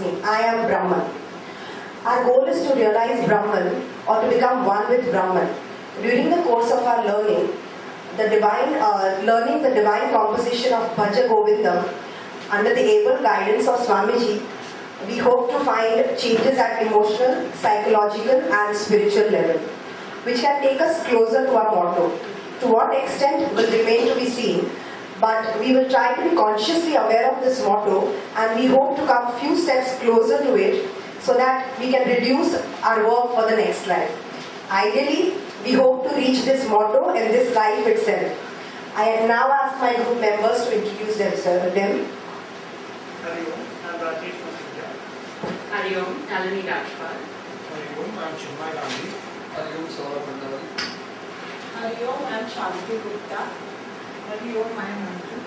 Vyasni. I am Brahman. Our goal is to realize Brahman or to become one with Brahman. During the course of our learning, learning the divine composition of Bhaja Govindam under the able guidance of Swamiji, we hope to find changes at emotional, psychological and spiritual level, which can take us closer to our motto. To what extent will remain to be seen, but we will try to be consciously aware of this motto and we hope to come few steps closer to it so that we can reduce our work for the next life. Ideally, we hope to reach this motto in this life itself. I now ask my group members to introduce themselves. Hari Om, I am Rajesh Masudja. Hari Om, Nalini Rajpal. Hari Om, I am Chinmay Gandhi. Hari Om, Saurabh Mandawari. Hari Om, I am Shanti Gupta. Hari Om, I am Manju.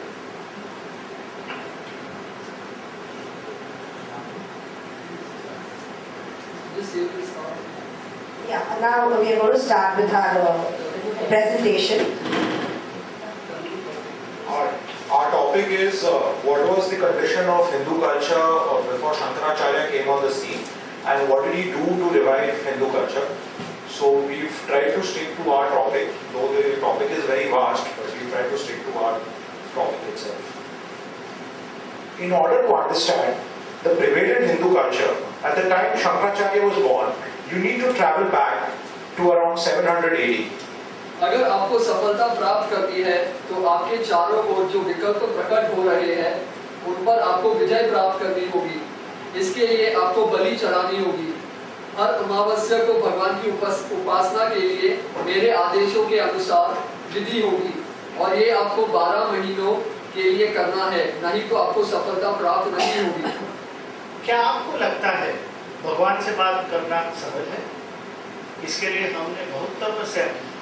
Just say this now. Yeah, now we are going to start with our presentation. Our topic is what was the condition of Hindu culture before Shankaracharya came on the scene and what did he do to revive Hindu culture. So we've tried to stick to our topic, though the topic is very vast, but we've tried to stick to our topic itself. In order to understand the prevalent Hindu culture, at the time Shankaracharya was born, you need to travel back to around 700 AD. अगर आपको सफलता प्राप्त करनी है तो आपके चारों ओर जो विकल्प प्रकट हो रहे हैं उन पर आपको विजय प्राप्त करनी होगी। इसके लिए आपको बलि चढ़ानी होगी। हर अमावस्या को भगवान की उपासना के लिए मेरे आदेशों के अनुसार विधि होगी और ये आपको 12 महीनों के लिए करना है, नहीं तो आपको सफलता प्राप्त नहीं होगी। क्या आपको लगता है भगवान से बात करना सरल है? इसके लिए हमने बहुत तपस्या की,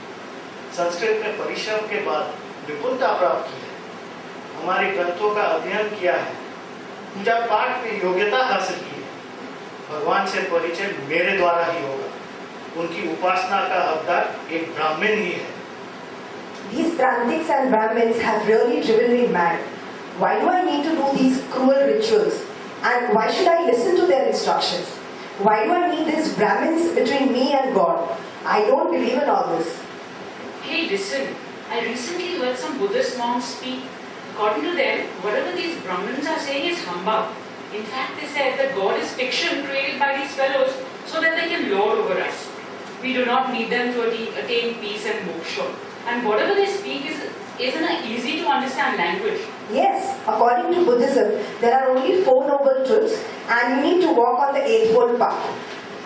संस्कृत में परिश्रम के बाद विपुलता प्राप्त की है, हमारे ग्रंथों का अध्ययन किया है, पूजा पाठ में योग्यता हासिल की है। भगवान से परिचय मेरे द्वारा ही होगा। उनकी उपासना का हकदार एक ब्राह्मण ही है। These Trantiks and Brahmins have really driven me mad. Why do I need to do these cruel rituals? And why should I listen to their instructions? Why do I need these Brahmins between me and God? I don't believe in all this. Hey, listen. I recently heard some Buddhist monks speak. According to them, whatever these Brahmins are saying is humbug. In fact, they said that God is fiction created by these fellows so that they can lord over us. We do not need them to attain peace and moksha. And whatever they speak is in an easy to understand language. Yes, according to Buddhism, there are only 4 noble truths and you need to walk on the Eightfold Path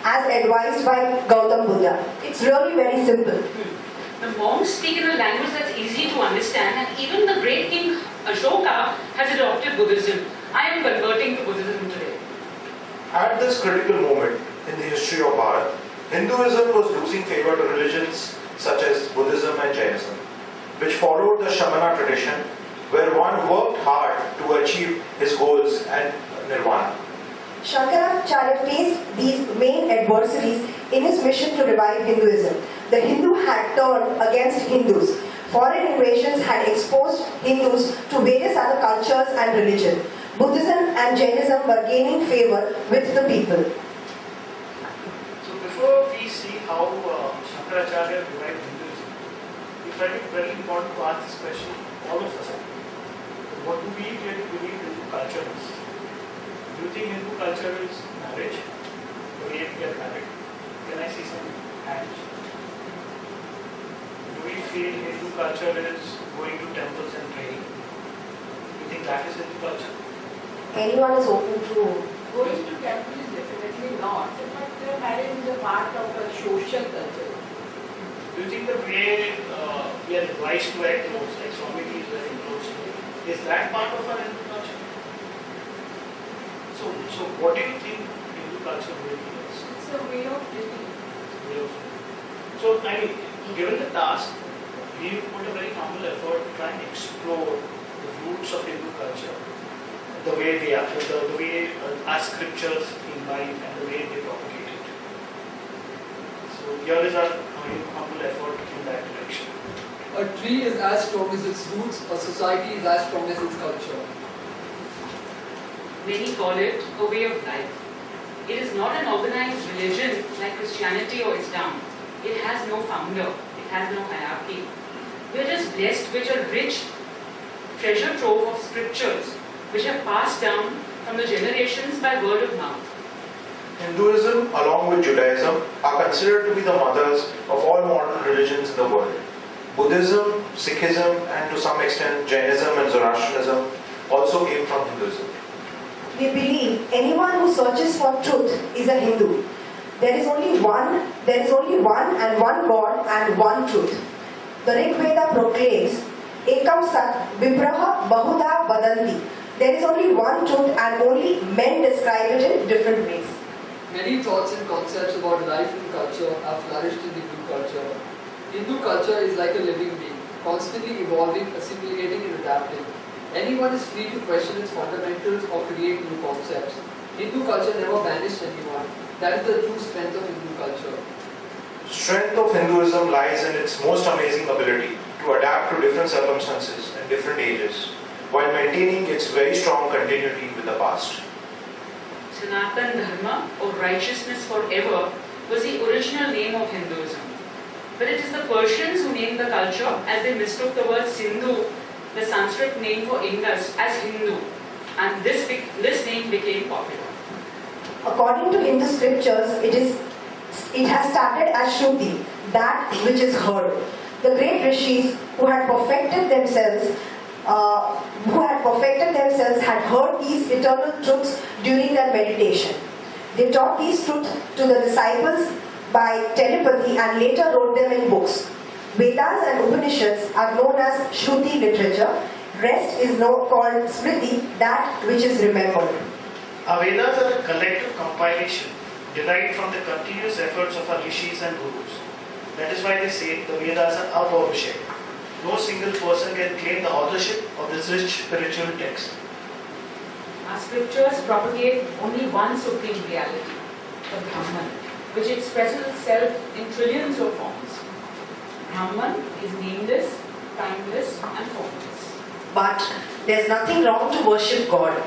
as advised by Gautam Buddha. It's really very simple. The monks speak in a language that's easy to understand, and even the great king Ashoka has adopted Buddhism. I am converting to Buddhism today. At this critical moment in the history of Bharat, Hinduism was losing favor to religions such as Buddhism and Jainism, which followed the Shamana tradition, where one worked hard to achieve his goals and nirvana. Shankaracharya faced these main adversaries in his mission to revive Hinduism. The Hindu had turned against Hindus. Foreign invasions had exposed Hindus to various other cultures and religion. Buddhism and Jainism were gaining favor with the people. So before we see how Shankaracharya revived Hinduism, we find it very important to ask this question, all of us. What do we really believe Hindu culture is? Do you think Hindu culture is marriage? The way we get married? Can I see some hands? Do we feel Hindu culture is going to temples and praying? Do you think that is Hindu culture? Anyone is open to... Going to temple is definitely not, but marriage is a part of a social culture. Do you think the way we are advised to act close, like Swamiji is very close to it, is that part of our Hindu culture? So what do you think Hindu culture really is? It's a way of living. So, I mean, given the task, we put a very humble effort to try and explore the roots of Hindu culture, the way they are, the way our scriptures imbibe and the way they propagate it. So, here is our humble effort in that direction. A tree is as strong as its roots, a society is as strong as its culture. Many call it a way of life. It is not an organized religion like Christianity or Islam. It has no founder. It has no hierarchy. We are just blessed with a rich treasure trove of scriptures which are passed down from the generations by word of mouth. Hinduism, along with Judaism, are considered to be the mothers of all modern religions in the world. Buddhism, Sikhism, and to some extent Jainism and Zoroastrianism also came from Hinduism. We believe anyone who searches for truth is a Hindu. There is only one and one God and one truth. The Rig Veda proclaims, Ekam Sat Vipraha Bahuda Vadanti. There is only one truth and only men describe it in different ways. Many thoughts and concepts about life and culture have flourished in Hindu culture. Hindu culture is like a living being, constantly evolving, assimilating and adapting. Anyone is free to question its fundamentals or create new concepts. Hindu culture never banished anyone. That is the true strength of Hindu culture. Strength of Hinduism lies in its most amazing ability to adapt to different circumstances and different ages, while maintaining its very strong continuity with the past. Sanatan Dharma, or righteousness forever, was the original name of Hinduism. But it is the Persians who named the culture as they mistook the word Sindhu, the Sanskrit name for Indus, as Hindu, and this name became popular. According to Hindu scriptures, it has started as Shruti, that which is heard. The great rishis who had perfected themselves had heard these eternal truths during their meditation. They taught these truths to the disciples by telepathy and later wrote them in books. Vedas and Upanishads are known as Shruti literature. Rest is called Smriti, that which is remembered. Our Vedas are a collective compilation derived from the continuous efforts of our rishis and gurus. That is why they say the Vedas are apaurushaya. No single person can claim the authorship of this rich spiritual text. Our scriptures propagate only one supreme reality, the Brahman, which expresses itself in trillions of forms. Brahman is nameless, timeless, and formless. But there's nothing wrong to worship God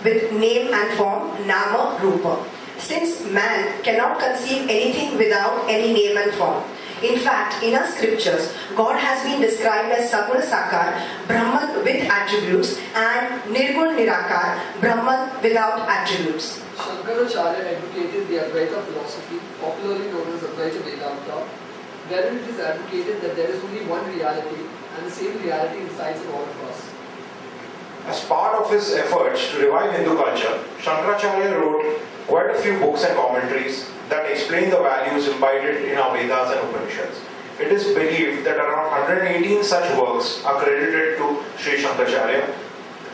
with name and form, Nama Rupa, since man cannot conceive anything without any name and form. In fact, in our scriptures, God has been described as Saguna Sakar, Brahman with attributes, and Nirguna Nirakar, Brahman without attributes. Shankaracharya advocated the Advaita philosophy, popularly known as Advaita Vedanta, wherein it is advocated that there is only one reality and the same reality resides in all of us. As part of his efforts to revive Hindu culture, Shankaracharya wrote quite a few books and commentaries that explain the values imbibed in our Vedas and Upanishads. It is believed that around 118 such works are credited to Sri Shankaracharya.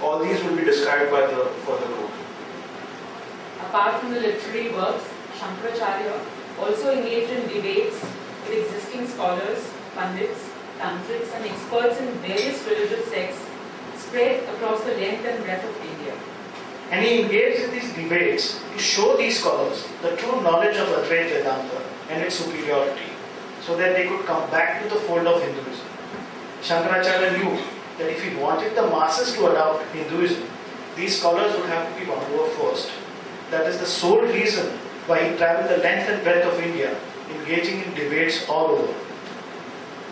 All these will be described by the further group. Apart from the literary works, Shankaracharya also engaged in debates with existing scholars, pandits, tantrics, and experts in various religious sects spread across the length and breadth of India. And he engaged in these debates to show these scholars the true knowledge of Advaita Vedanta and its superiority, so that they could come back to the fold of Hinduism. Shankaracharya knew that if he wanted the masses to adopt Hinduism, these scholars would have to be won over first. That is the sole reason why he traveled the length and breadth of India, engaging in debates all over.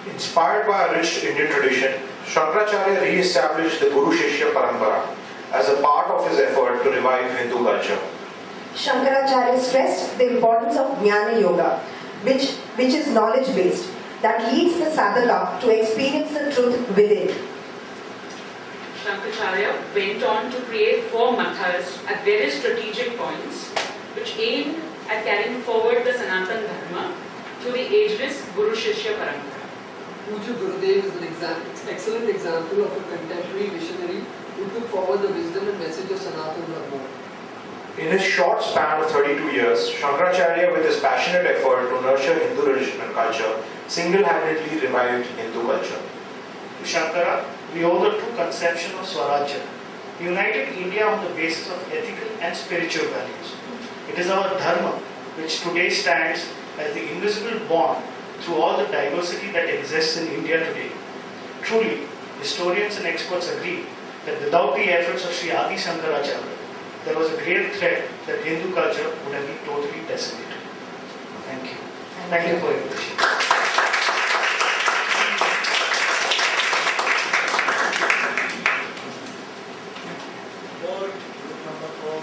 Inspired by a rich Indian tradition, Shankaracharya re-established the Guru Shishya Parampara as a part of his effort to revive Hindu culture. Shankaracharya stressed the importance of Jnana Yoga, which is knowledge-based, that leads the sadhaka to experience the truth within. Shankaracharya went on to create 4 mathas at various strategic points, which aimed at carrying forward the Sanatan Dharma through the ageless Guru Shishya Parampara. Puja Gurudev is an excellent example of a contemporary missionary who took forward the wisdom and message of Sanatan Dharma. In his short span of 32 years, Shankaracharya, with his passionate effort to nurture Hindu religion and culture, single-handedly revived Hindu culture. To Shankara, we owe the true conception of Swarajya. He united India on the basis of ethical and spiritual values. It is our dharma which today stands as the invisible bond through all the diversity that exists in India today. Truly, historians and experts agree that without the efforts of Sri Adi Shankaracharya, there was a great threat that Hindu culture would have been totally decimated. Thank you. Thank you for your patience. Board, group number 4.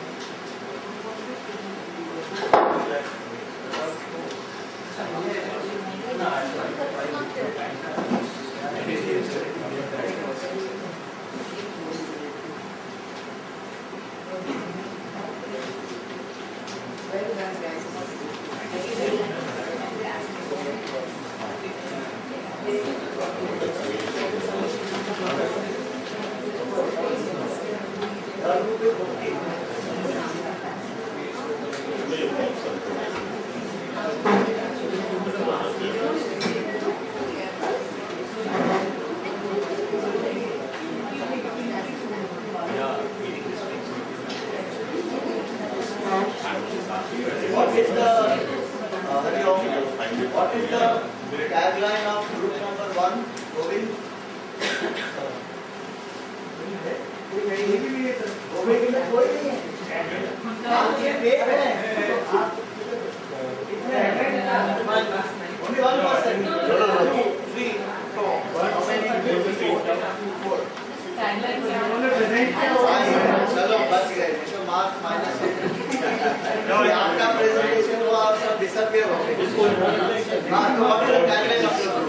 What is the tagline of group number 1, Govind? Govind में कोई नहीं है। आप ये देख रहे हैं। Only 1%. 3, 4. How many? 4. चलो बच गए, तो मार्क्स माइनस हो गए। आपका प्रेजेंटेशन हुआ और सब डिसअपियर हो गए। हाँ, तो अब tagline of the group.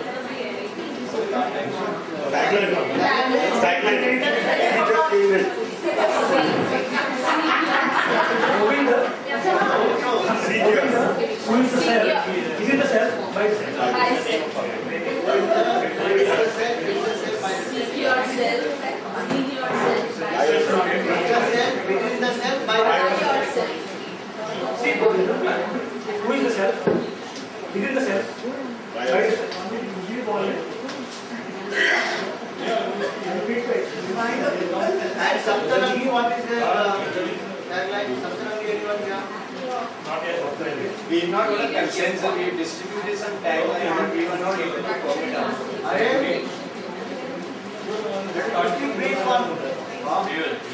And Saptanangi, what is the tagline? Saptanangi, anyone here? We have not got a consensus. We distributed some tagline, but we were not able to form it out. Freeze one.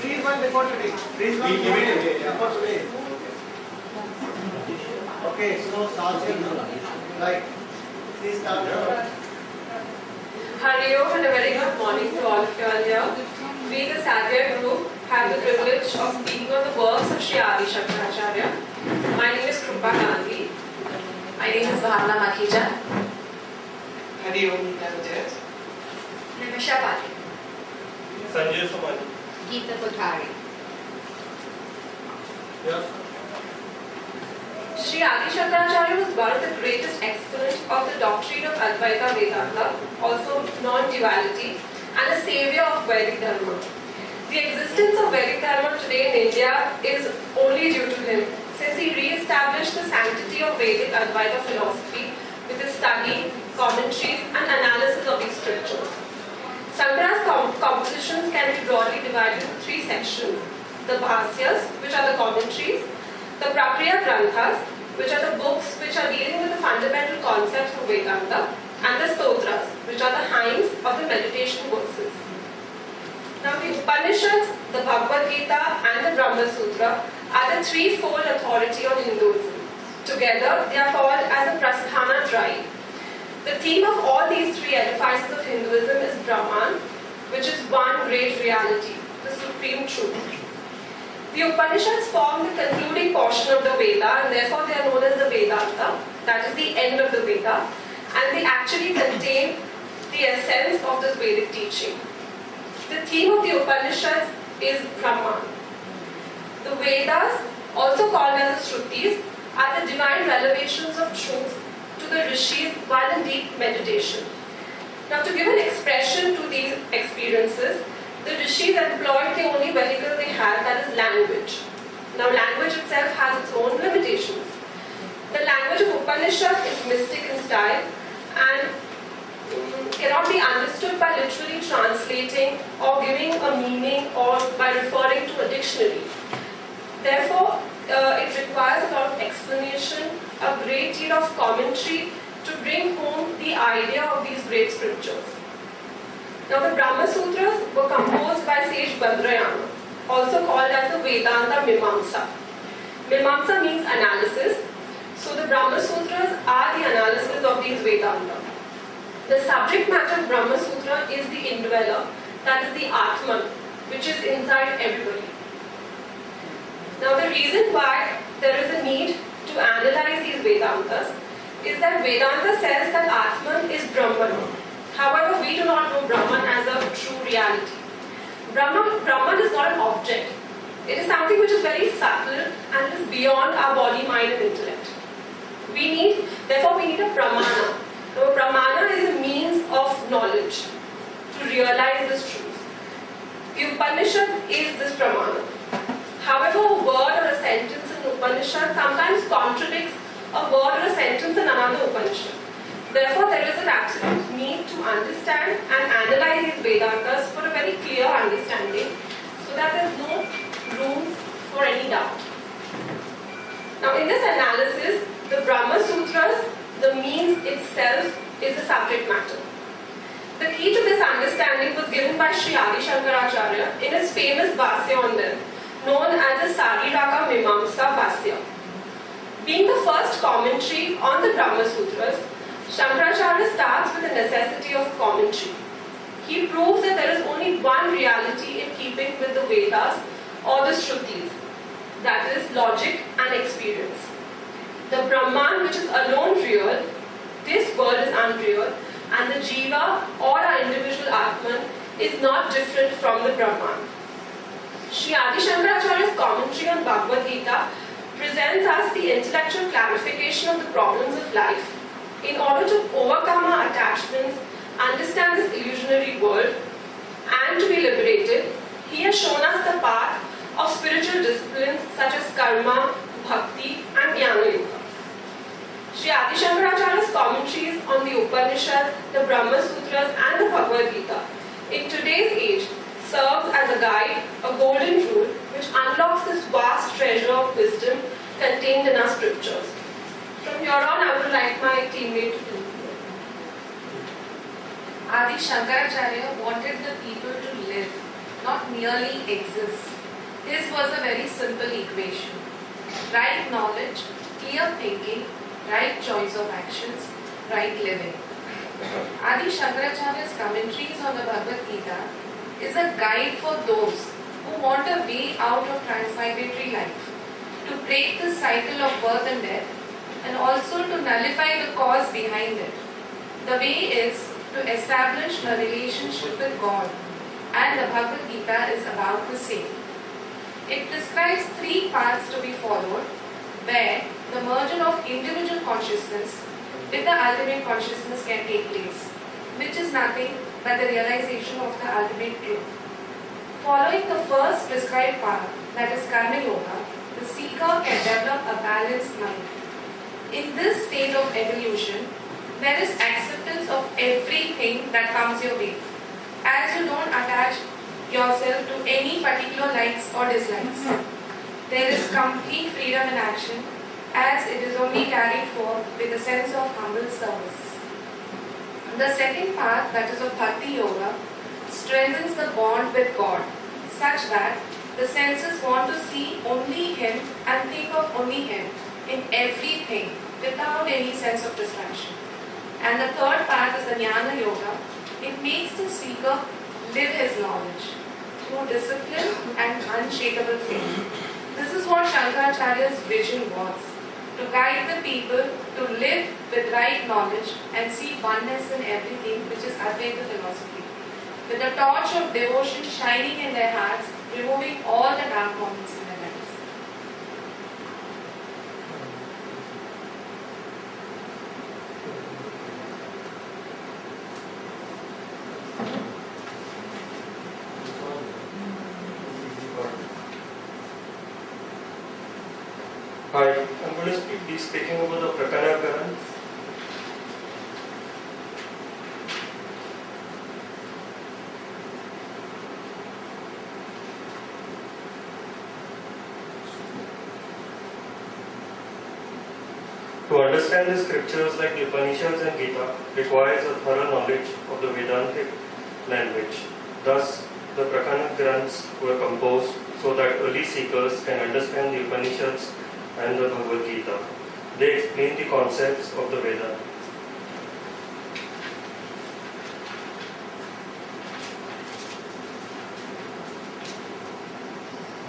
Freeze one before today. Freeze one before today. Okay, so Sachin, right? Please start. Hari Om and a very good morning to all of you all here. We, the Sadhya group, have the privilege of speaking on the works of Sri Adi Shankaracharya. My name is Krupa Gandhi. My name is Bhavna Makhija. Hari Om, Namaste. Nimisha Pali. Sanjay Somani. Geeta Kothari. Sri Adi Shankaracharya was one of the greatest exponents of the doctrine of Advaita Vedanta, also non-duality, and a savior of Vedic Dharma. The existence of Vedic Dharma today in India is only due to him, since he re-established the sanctity of Vedic Advaita philosophy with his study, commentaries, and analysis of these scriptures. Shankara's compositions can be broadly divided into 3 sections: the Bhasyas, which are the commentaries; the Prakriya Granthas, which are the books which are dealing with the fundamental concepts of Vedanta; and the Stotras, which are the hymns of the meditation verses. Now the Upanishads, the Bhagavad Gita and the Brahma Sutra are the threefold authority on Hinduism. Together they are called as the Prasthana Trayi. The theme of all these 3 edifices of Hinduism is Brahman, which is one great reality, the supreme truth. The Upanishads form the concluding portion of the Veda, and therefore they are known as the Vedanta, that is the end of the Veda, and they actually contain the essence of this Vedic teaching. The theme of the Upanishads is Brahman. The Vedas, also called as the Shrutis, are the divine revelations of truth to the rishis while in deep meditation. Now, to give an expression to these experiences, the rishis employed the only vehicle they had, that is language. Now, language itself has its own limitations. The language of Upanishad is mystic in style and cannot be understood by literally translating or giving a meaning or by referring to a dictionary. Therefore, it requires a lot of explanation, a great deal of commentary to bring home the idea of these great scriptures. Now, the Brahma Sutras were composed by sage Badrayana, also called as the Vedanta Mimamsa. Mimamsa means analysis. So the Brahma Sutras are the analysis of these Vedanta. The subject matter of Brahma Sutra is the indweller, that is the Atman, which is inside everybody. Now the reason why there is a need to analyze these Vedantas is that Vedanta says that Atman is Brahman. However, we do not know Brahman as a true reality. Brahman is not an object. It is something which is very subtle and is beyond our body, mind and intellect. Therefore we need a Pramana. Now, a Pramana is a means of knowledge to realize this truth. The Upanishad is this Pramana. However, a word or a sentence in Upanishad sometimes contradicts a word or a sentence in another Upanishad. Therefore, there is an absolute need to understand and analyze these Vedantas for a very clear understanding so that there is no room for any doubt. Now, in this analysis, the Brahma Sutras, the means itself is the subject matter. The key to this understanding was given by Sri Adi Shankaracharya in his famous Bhasya on them, known as the Sariraka Mimamsa Bhasya. Being the first commentary on the Brahma Sutras, Shankaracharya starts with the necessity of commentary. He proves that there is only one reality in keeping with the Vedas or the Shrutis, that is logic and experience. The Brahman, which is alone real, this world is unreal, and the Jiva or our individual Atman is not different from the Brahman. Sri Adi Shankaracharya's commentary on Bhagavad Gita presents us the intellectual clarification of the problems of life in order to overcome our attachments, understand this illusionary world, and to be liberated. He has shown us the path of spiritual disciplines such as karma, bhakti, and jnana yoga. Sri Adi Shankaracharya's commentaries on the Upanishads, the Brahma Sutras, and the Bhagavad Gita in today's age serves as a guide, a golden rule, which unlocks this vast treasure of wisdom contained in our scriptures. From here on, I would like my teammate to conclude. Adi Shankaracharya wanted the people to live, not merely exist. His was a very simple equation. Right knowledge, clear thinking, right choice of actions, right living. Adi Shankaracharya's commentaries on the Bhagavad Gita is a guide for those who want a way out of transmigratory life, to break the cycle of birth and death, and also to nullify the cause behind it. The way is to establish a relationship with God, and the Bhagavad Gita is about the same. It describes 3 paths to be followed, where the merger of individual consciousness with the ultimate consciousness can take place, which is nothing but the realization of the ultimate truth. Following the first prescribed path, that is Karma Yoga, the seeker can develop a balanced mind. In this state of evolution, there is acceptance of everything that comes your way, as you don't attach yourself to any particular likes or dislikes. There is complete freedom in action, as it is only carried forth with a sense of humble service. The second path, that is of Bhakti Yoga, strengthens the bond with God, such that the senses want to see only Him and think of only Him in everything without any sense of distraction. And the third path is the Jnana Yoga. It makes the seeker live his knowledge through discipline and unshakable faith. This is what Shankaracharya's vision was, to guide the people to live with right knowledge and see oneness in everything, which is Advaita philosophy, with the torch of devotion shining in their hearts, removing all the dark moments in their lives. Hi, I'm going to be speaking about the Prakarakaran. To understand the scriptures like the Upanishads and Gita requires a thorough knowledge of the Vedantic language. Thus, the Prakana Granths were composed so that early seekers can understand the Upanishads and the Bhagavad Gita. They explain the concepts of the Vedas.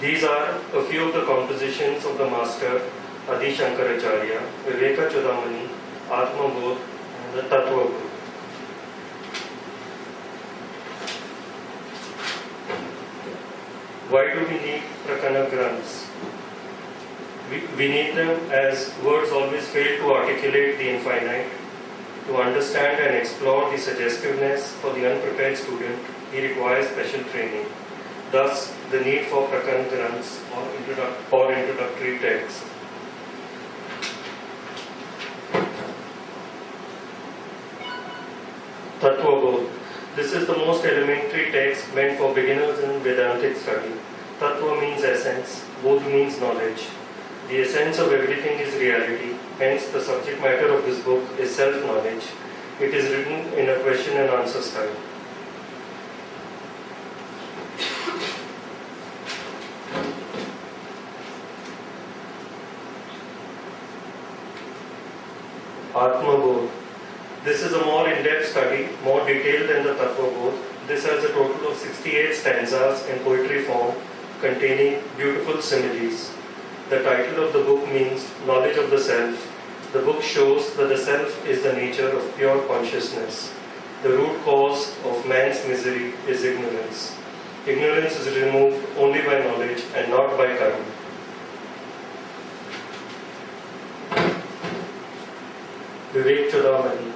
These are a few of the compositions of the master Adi Shankaracharya, Viveka Chudamani, Atma Bodh, and the Tattva Bodh. Why do we need Prakana Granths? We need them as words always fail to articulate the infinite. To understand and explore the suggestiveness for the unprepared student, he requires special training. Thus, the need for Prakana Granths or introductory texts. Tattva Bodh. This is the most elementary text meant for beginners in Vedantic study. Tattva means essence, Bodh means knowledge. The essence of everything is reality, hence the subject matter of this book is self-knowledge. It is written in a question and answer style. Atma Bodh. This is a more in-depth study, more detailed than the Tattva Bodh. This has a total of 68 stanzas in poetry form containing beautiful similes. The title of the book means knowledge of the self. The book shows that the self is the nature of pure consciousness. The root cause of man's misery is ignorance. Ignorance is removed only by knowledge and not by karma. Vivek Chudamani.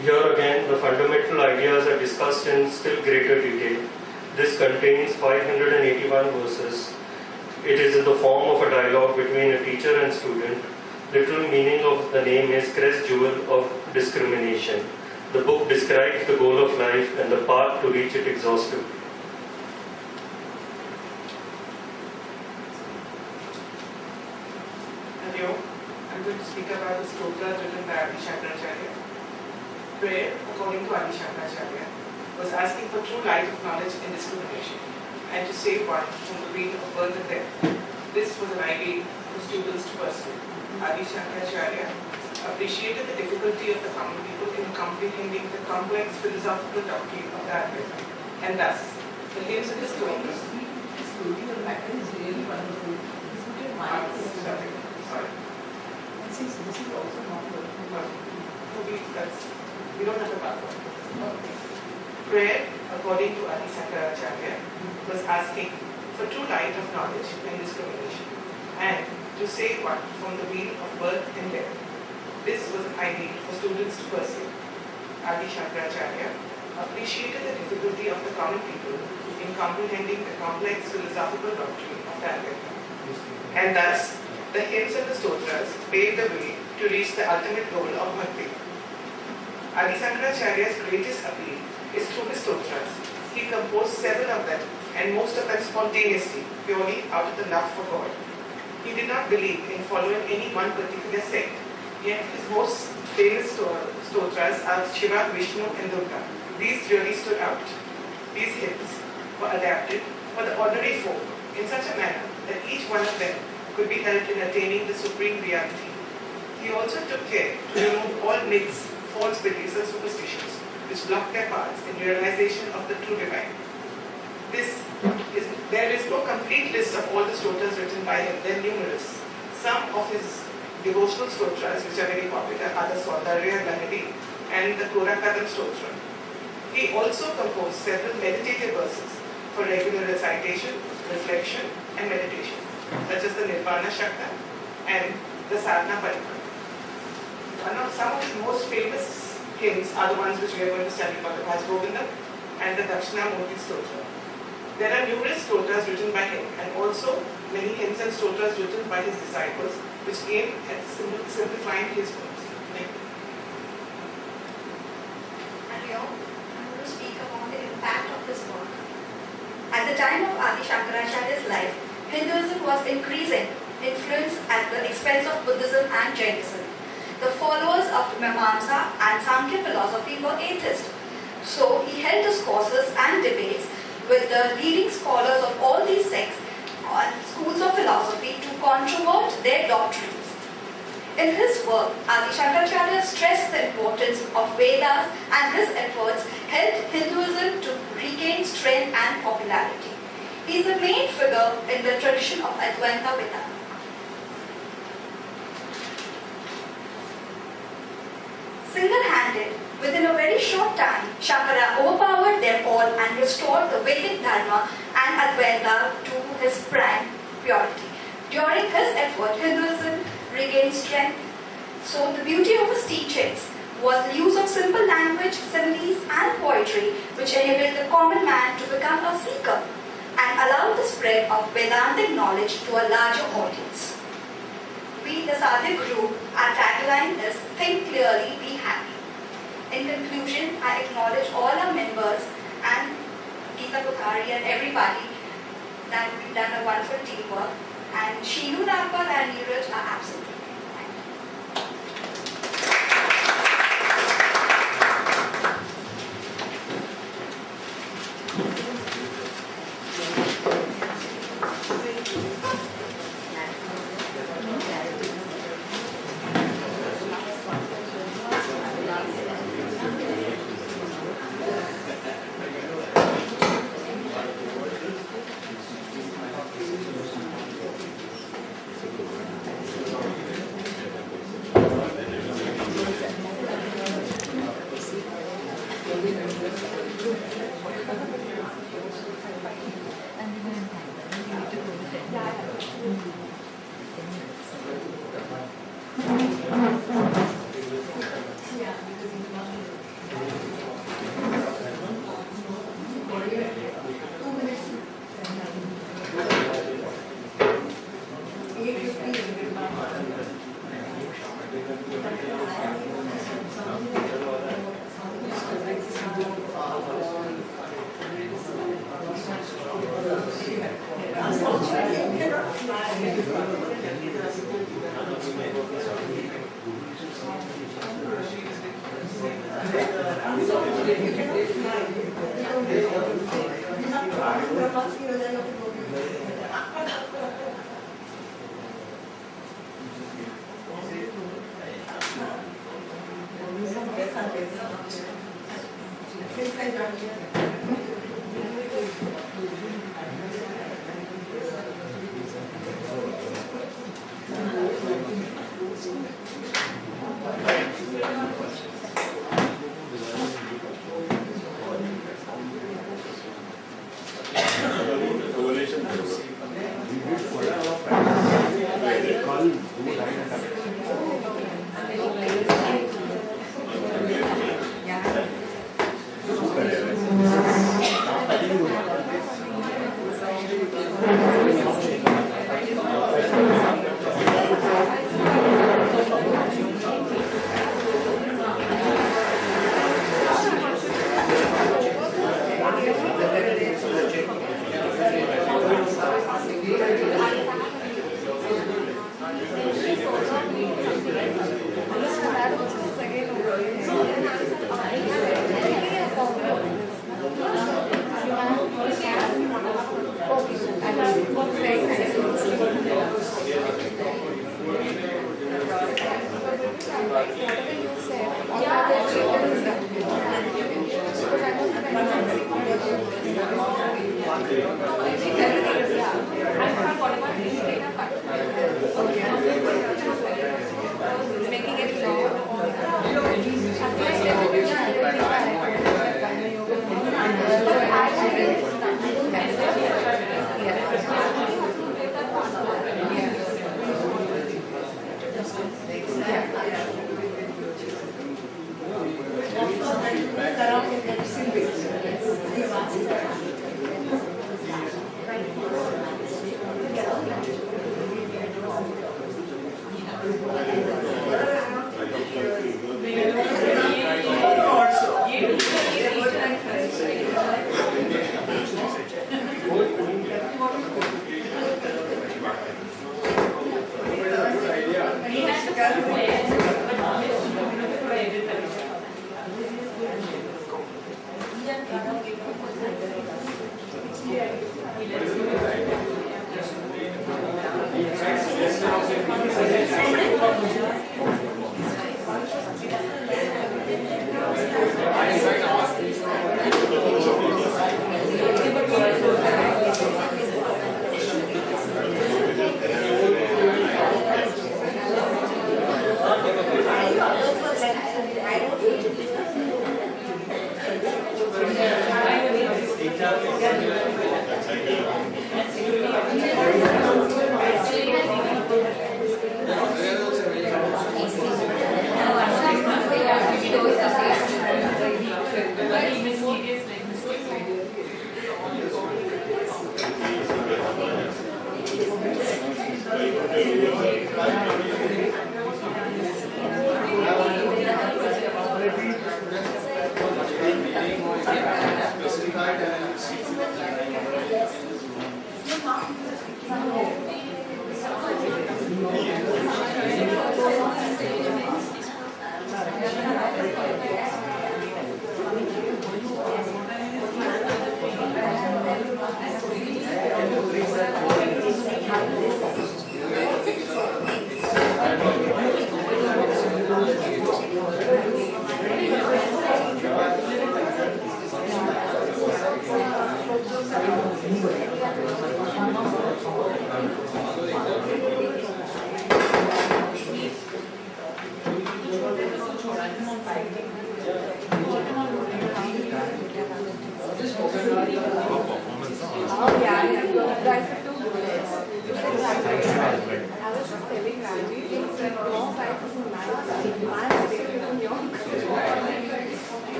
Here again, the fundamental ideas are discussed in still greater detail. This contains 581 verses. It is in the form of a dialogue between a teacher and student. Literal meaning of the name is crest jewel of discrimination. The book describes the goal of life and the path to reach it exhaustively. Hello, I'm going to speak about the stotra written by Adi Shankaracharya. Prayer, according to Adi Shankaracharya, was asking for true light of knowledge and discrimination, and to save one from the wheel of birth and death. This was an ideal for students to pursue. Adi Shankaracharya appreciated the difficulty of the common people in comprehending the complex philosophical doctrine of the Advaita, and thus, the hymns of the story. This studio pattern is really wonderful. This would have mind. Sorry. This is also not working. We don't have a background. Prayer, according to Adi Shankaracharya, was asking for true light of knowledge and discrimination, and to save one from the wheel of birth and death. This was an ideal for students to pursue. Adi Shankaracharya appreciated the difficulty of the common people in comprehending the complex philosophical doctrine of the Advaita. And thus, the hymns and the stotras paved the way to reach the ultimate goal of bhakti. Adi Shankaracharya's greatest appeal is through his stotras. He composed several of them, and most of them spontaneously, purely out of the love for God. He did not believe in following any one particular sect, yet his most famous stotras are Shiva, Vishnu and Durga. These really stood out. These hymns were adapted for the ordinary folk in such a manner that each one of them could be helped in attaining the supreme reality. He also took care to remove all myths, false beliefs and superstitions which block their paths in realization of the true divine. There is no complete list of all the stotras written by him. They are numerous. Some of his devotional stotras, which are very popular, are the Saundarya Lahari and the Korakadam Stotra. He also composed several meditative verses for regular recitation, reflection and meditation, such as the Nirvana Shakta and the Sadhana Parikram. Some of his most famous hymns are the ones which we are going to study, the Bhaj Govindam and the Dakshinamurti Stotra. There are numerous stotras written by him and also many hymns and stotras written by his disciples which aim at simplifying his works. And here, I'm going to speak about the impact of this work. At the time of Adi Shankaracharya's life, Hinduism was increasing influence at the expense of Buddhism and Jainism. The followers of Mimamsa and Sankhya philosophy were atheists. So he held discourses and debates with the leading scholars of all these sects and schools of philosophy to controvert their doctrines. In his work, Adi Shankaracharya stressed the importance of Vedas, and his efforts helped Hinduism to regain strength and popularity. He is the main figure in the tradition of Advaita Vedanta. Single-handed, within a very short time, Shankara overpowered them all and restored the Vedic Dharma and Advaita to his prime purity. During his effort, Hinduism regained strength. So the beauty of his teachings was the use of simple language, similes and poetry, which enabled the common man to become a seeker and allowed the spread of Vedantic knowledge to a larger audience. We, the Sadhya group, our tagline is Think Clearly, Be Happy. In conclusion, I acknowledge all our members and Geeta Bukhari and everybody that we've done a wonderful teamwork. And Sheenu Nagpal and Neeraj are absent.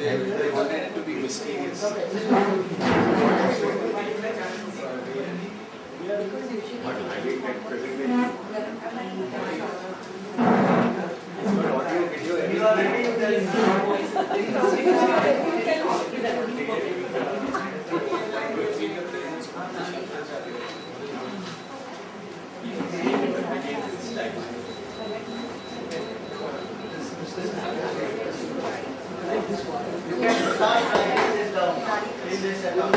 They wanted it to be mysterious. You can start writing this down. Please this down.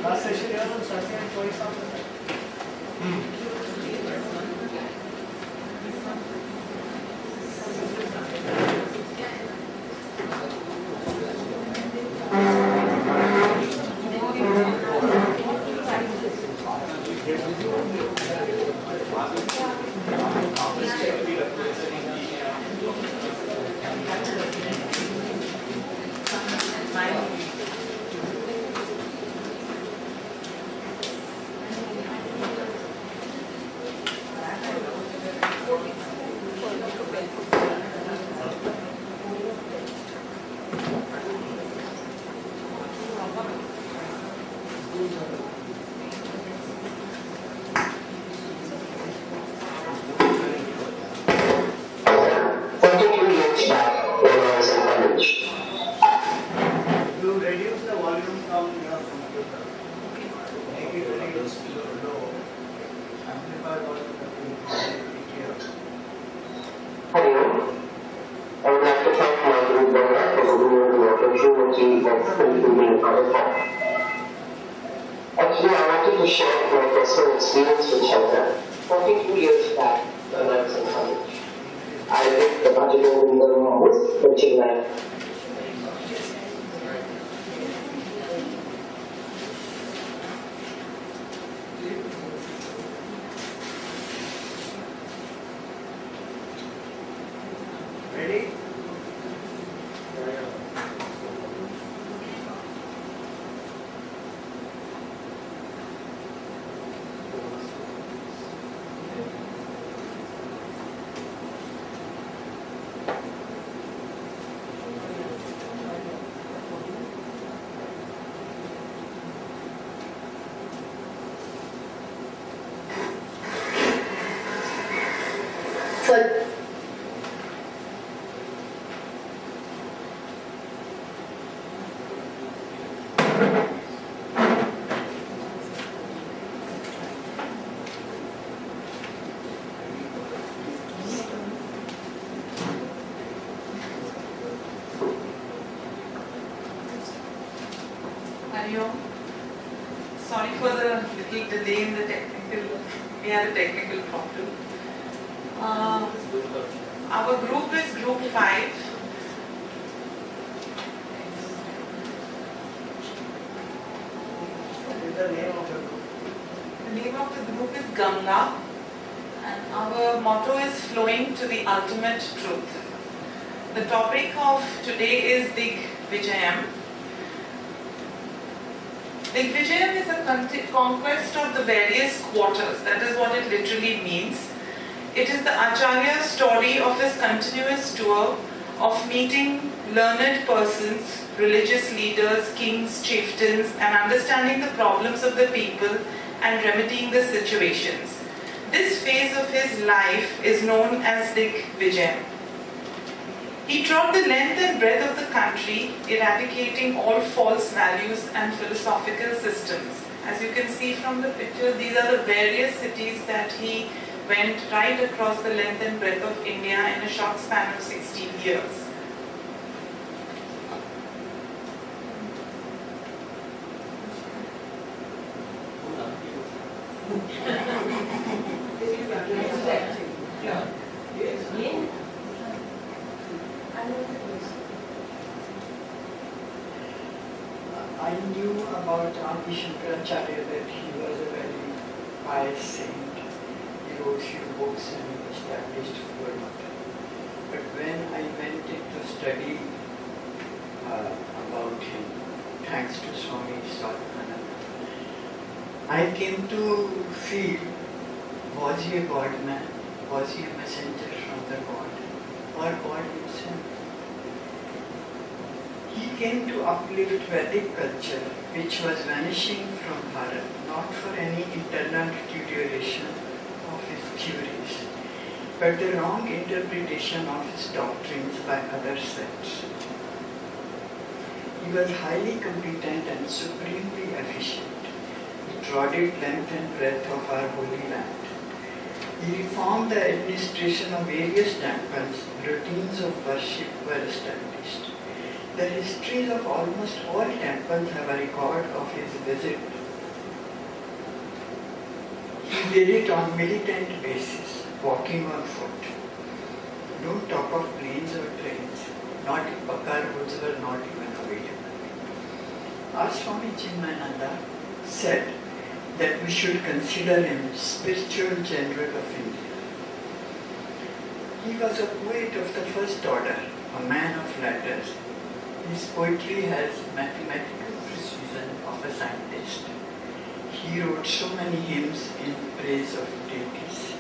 Last session, you have some and showing something. to share my personal experience with Shankara. 42 years back when I was in college, I read the Bhajagovindam with the Chennai. Ready? For Hariom. Sorry for the little delay in the technical, we had a technical problem. Our group is group 5. What is the name of the group? The name of the group is Ganga, and our motto is flowing to the ultimate truth. The topic of today is Digvijayam. Digvijayam is a conquest of the various quarters. That is what it literally means. It is the Acharya's story of his continuous tour of meeting learned persons, religious leaders, kings, chieftains, and understanding the problems of the people and remedying the situations. This phase of his life is known as Digvijayam. He trod the length and breadth of the country, eradicating all false values and philosophical systems. As you can see from the picture, these are the various cities that he went right across the length and breadth of India in a short span of 16 years. I knew about Adi Shankaracharya that he was a very pious saint. He wrote few books and established Gurmata. But when I went into study about him, thanks to Swami Swatananda, I came to feel, was he a God man? Was he a messenger from the God? Or God himself? He came to uplift Vedic culture, which was vanishing from Bharat, not for any internal deterioration of his theories, but the wrong interpretation of his doctrines by other sects. He was highly competent and supremely efficient. He trod length and breadth of our holy land. He reformed the administration of various temples. Routines of worship were established. The histories of almost all temples have a record of his visit. He did it on militant basis, walking on foot. No talk of planes or trains. Not Pakar roads were not even available. Our Swami Chinmayananda said that we should consider him spiritual general of India. He was a poet of the first order, a man of letters. His poetry has mathematical precision of a scientist. He wrote so many hymns in praise of deities.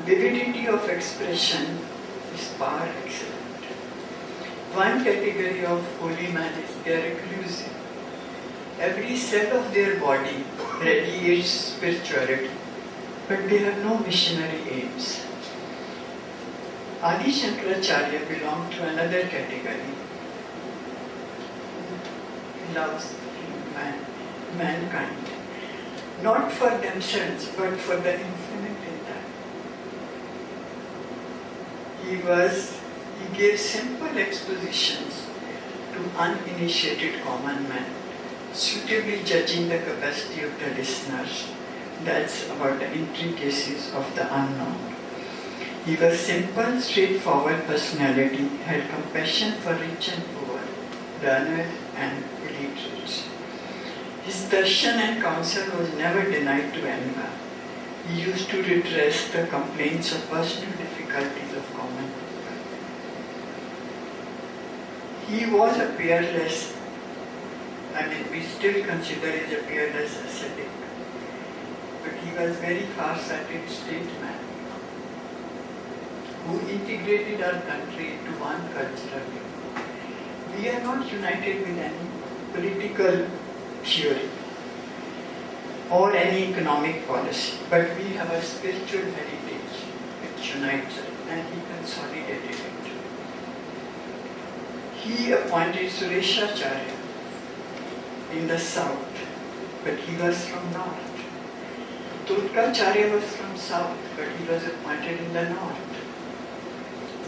Vividity of expression is par excellent. One category of holy man is their reclusive. Every cell of their body radiates spirituality, but they have no missionary aims. Adi Shankaracharya belonged to another category. He loves mankind, not for themselves, but for the infinite in them. He gave simple expositions to uninitiated common men suitably judging the capacity of the listeners. That's about the intricacies of the unknown. He was simple, straightforward personality, had compassion for rich and poor, learned and illiterate. His darshan and counsel was never denied to anyone. He used to redress the complaints of personal difficulties of common people. He was a peerless, we still consider him a peerless ascetic, but he was very far-sighted statesman who integrated our country into one cultural unit. We are not united with any political theory or any economic policy, but we have a spiritual heritage which unites us, and he consolidated it. He appointed Sureshacharya in the south, but he was from north. Totkacharya was from south, but he was appointed in the north.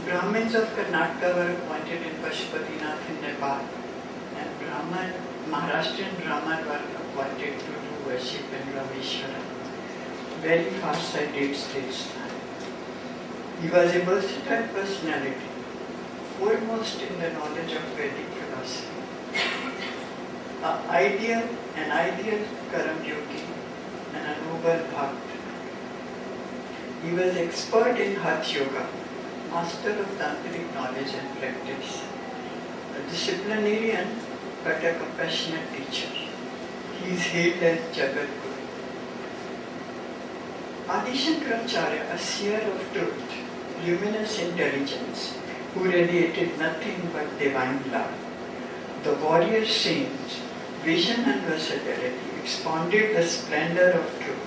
Brahmins of Karnataka were appointed in Pashupatinath in Nepal, and Maharashtrian Brahman were appointed to do worship in Rameshwara. Very far-sighted statesman. He was a versatile personality, foremost in the knowledge of Vedic philosophy. An ideal Karam Yogi and a noble Bhakt. He was expert in Hatha Yoga, master of tantric knowledge and practice, a disciplinarian but a compassionate teacher. He is hailed as Jagat Guru. Adi Shankaracharya, a seer of truth, luminous intelligence, who radiated nothing but divine love. The warrior saint, vision and versatility, expounded the splendor of truth.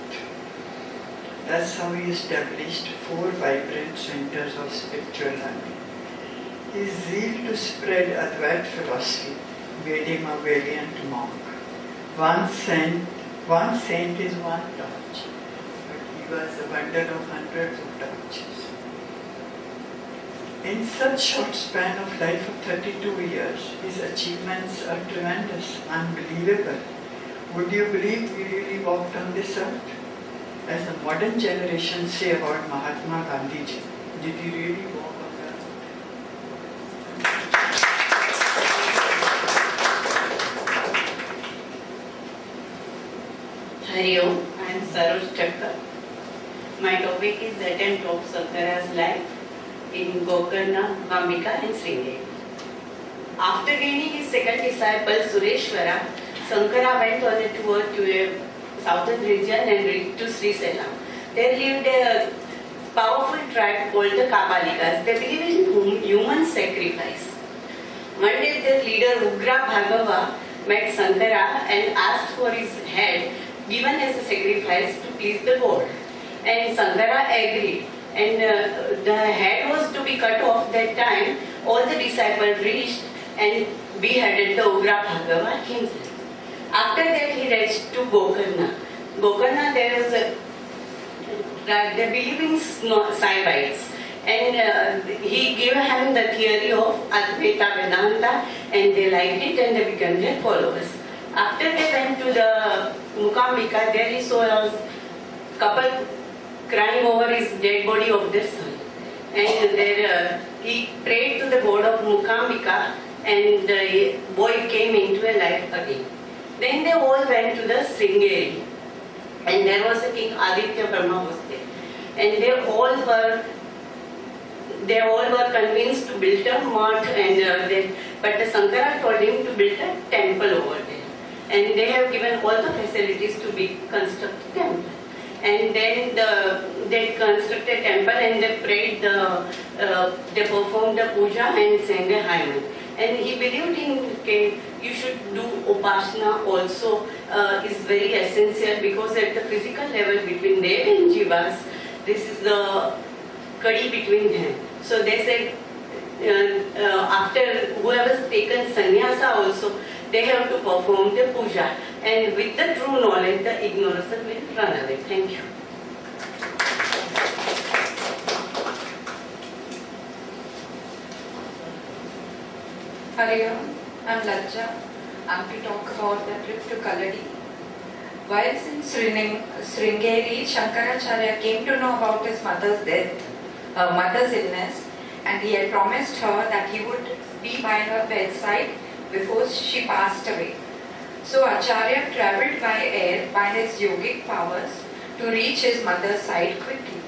That's how he established 4 vibrant centers of spiritual learning. His zeal to spread Advaita philosophy made him a valiant monk. One saint is one torch, but he was a wonder of hundreds of torches. In such short span of life of 32 years, his achievements are tremendous, unbelievable. Would you believe he really walked on this earth? As the modern generation say about Mahatma Gandhi ji, did he really walk on the earth? Hari Om, I am Saroj Chakkar. My topic is attempt of Sankara's life in Gokarna, Mukambika and Sringeri. After gaining his second disciple Sureshwara, Sankara went on a tour to a southern region and reached to Sri Sela. There lived a powerful tribe called the Kabalikas. They believed in human sacrifice. One day their leader Ugra Bhargava met Sankara and asked for his head given as a sacrifice to please the god. And Sankara agreed. And the head was to be cut off. That time all the disciples reached and beheaded the Ugra Bhargava himself. After that he reached to Gokarna. Gokarna there was they believe in Saivites, and he gave him the theory of Advaita Vedanta, and they liked it and they became their followers. After they went to the Mukambika, there he saw a couple crying over his dead body of their son, and there he prayed to the god of Mukambika, and the boy came into a life again. Then they all went to the Sringeri, and there was a king Aditya Brahma was there, and they all were convinced to build a mart, and but the Sankara told him to build a temple over there, and they have given all the facilities to be construct temple. And then they constructed temple and they prayed, they performed the puja and sang a hymn. And he believed in you should do upasana also is very essential, because at the physical level between Dev and Jivas, this is the kadi between them. So they said after whoever's taken sannyasa also, they have to perform the puja. And with the true knowledge, the ignorance will run away. Thank you. Hari Om, I'm Lajja. I'm to talk about the trip to Kaladi. Whilst in Sringeri, Shankaracharya came to know about his mother's illness, and he had promised her that he would be by her bedside before she passed away. So Acharya travelled by air by his yogic powers to reach his mother's side quickly.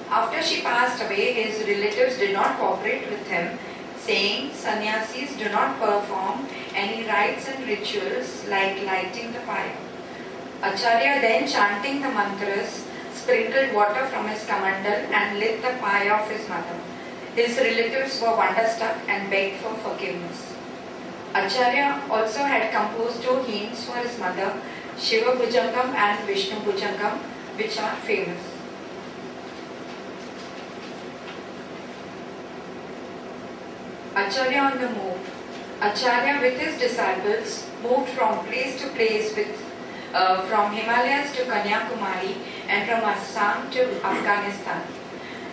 After she passed away, his relatives did not cooperate with him, saying sannyasis do not perform any rites and rituals like lighting the fire. Acharya then, chanting the mantras, sprinkled water from his kamandal and lit the pyre of his mother. His relatives were wonderstruck and begged for forgiveness. Acharya also had composed 2 hymns for his mother, Shiva Bhujangam and Vishnu Bhujangam, which are famous. Acharya on the move. Acharya with his disciples moved from place to place from Himalayas to Kanyakumari and from Assam to Afghanistan.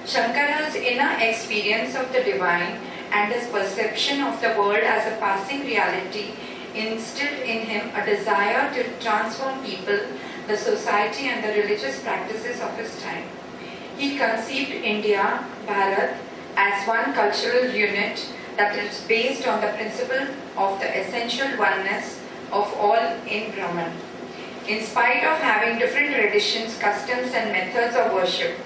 Shankara's inner experience of the divine and his perception of the world as a passing reality instilled in him a desire to transform people, the society and the religious practices of his time. He conceived India, Bharat, as one cultural unit that is based on the principle of the essential oneness of all in Brahman. In spite of having different traditions, customs and methods of worship,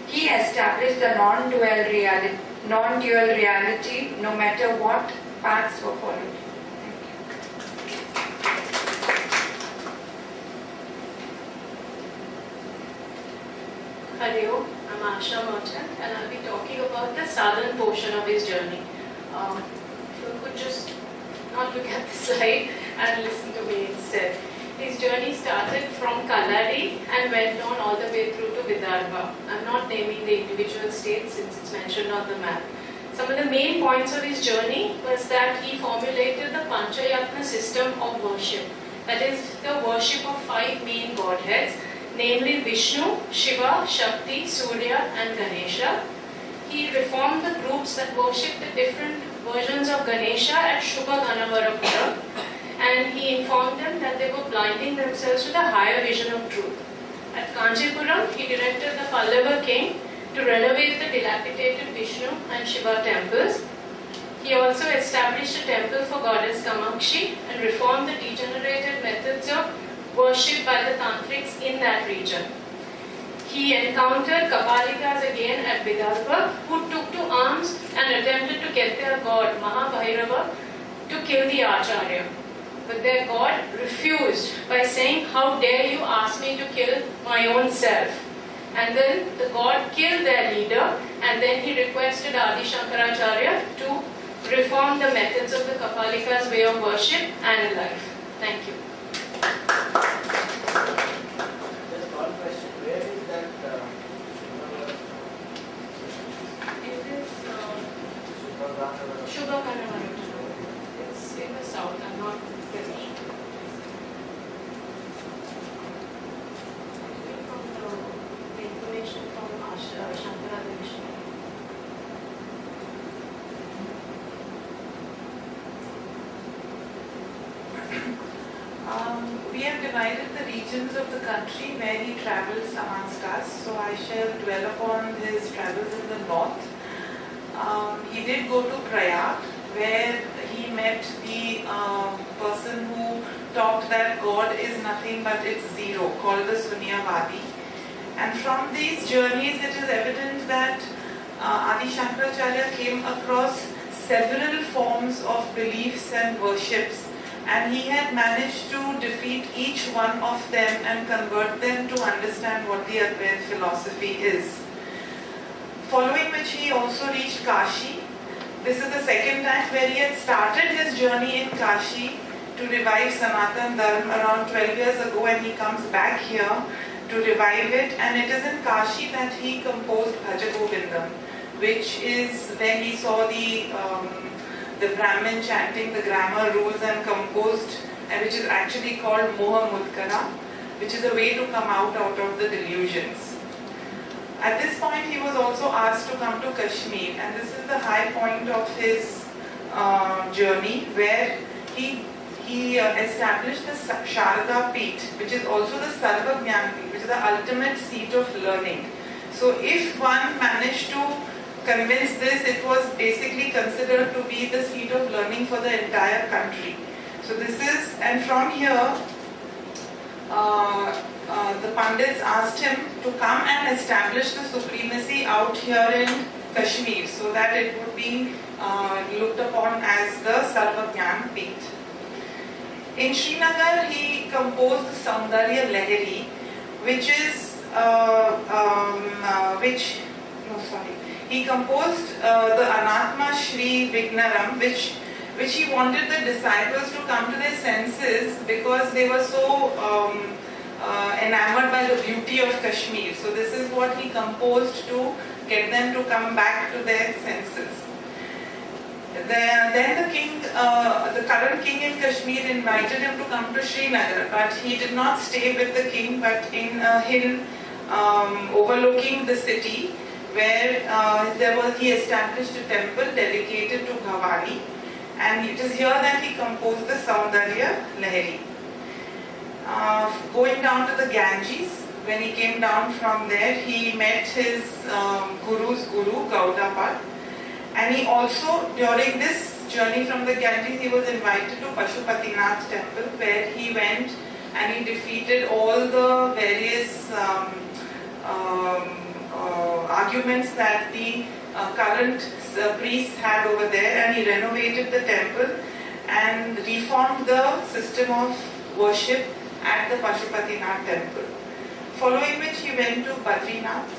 he established the non-dual reality no matter what paths were followed. Hari Om, I'm Asha Merchant and I'll be talking about the southern portion of his journey. If you could just not look at the slide and listen to me instead. His journey started from Kaladi and went on all the way through to Vidarbha. I'm not naming the individual states since it's mentioned on the map. Some of the main points of his journey was that he formulated the Panchayatna system of worship. That is the worship of 5 main godheads, namely Vishnu, Shiva, Shakti, Surya and Ganesha. He reformed the groups that worshipped the different versions of Ganesha at Shubha Ganavarapuram, and he informed them that they were blinding themselves to the higher vision of truth. At Kanchipuram, he directed the Pallava king to renovate the dilapidated Vishnu and Shiva temples. He also established a temple for goddess Kamakshi and reformed the degenerated methods of worship by the tantrics in that region. He encountered Kapalikas again at Vidarbha, who took to arms and attempted to get their god Mahabhairava to kill the Acharya. But their god refused by saying, "How dare you ask me to kill my own self?" And then the god killed their leader, and then he requested Adi Shankaracharya to reform the methods of the Kapalikas' way of worship and life. Thank you. Just one question. Where is that? It is Shubha Ganavarapuram. It's in the south. I'm not very sure. From the information from Shankara Division. We have divided the regions of the country where he travels amongst us, so I shall dwell upon his travels in the north. He did go to Prayag, where he met the person who taught that God is nothing but it's zero, called the Sunyavadi. And from these journeys, it is evident that Adi Shankaracharya came across several forms of beliefs and worships, and he had managed to defeat each one of them and convert them to understand what the Advaita philosophy is. Following which he also reached Kashi. This is the second time where he had started his journey in Kashi to revive Sanatan Dharma around 12 years ago, and he comes back here to revive it, and it is in Kashi that he composed Bhaja Govindam, which is when he saw the Brahmin chanting the grammar rules and composed, and which is actually called Moha Mudkara, which is a way to come out of the delusions. At this point, he was also asked to come to Kashmir, and this is the high point of his journey, where he he established the Sharada Peeth, which is also the Sarva Gyan Peeth, which is the ultimate seat of learning. So if one managed to convince this, it was basically considered to be the seat of learning for the entire country. So this is, and from here, the Pandits asked him to come and establish the supremacy out here in Kashmir, so that it would be looked upon as the Sarva Gyan Peeth. In Srinagar, he composed the Saundarya Lahari, which is, he composed the Anatma Shri Vignaram, which he wanted the disciples to come to their senses because they were so enamored by the beauty of Kashmir. So this is what he composed to get them to come back to their senses. Then the king, the current king in Kashmir invited him to come to Srinagar, but he did not stay with the king, but in a hill overlooking the city, where he established a temple dedicated to Bhavani, and it is here that he composed the Saundarya Lahari. Going down to the Ganges, when he came down from there, he met his guru's guru, Gaudapad. And he also, during this journey from the Ganges, he was invited to Pashupatinath temple, where he went and he defeated all the various arguments that the current priests had over there, and he renovated the temple and reformed the system of worship at the Pashupatinath temple. Following which he went to Badrinath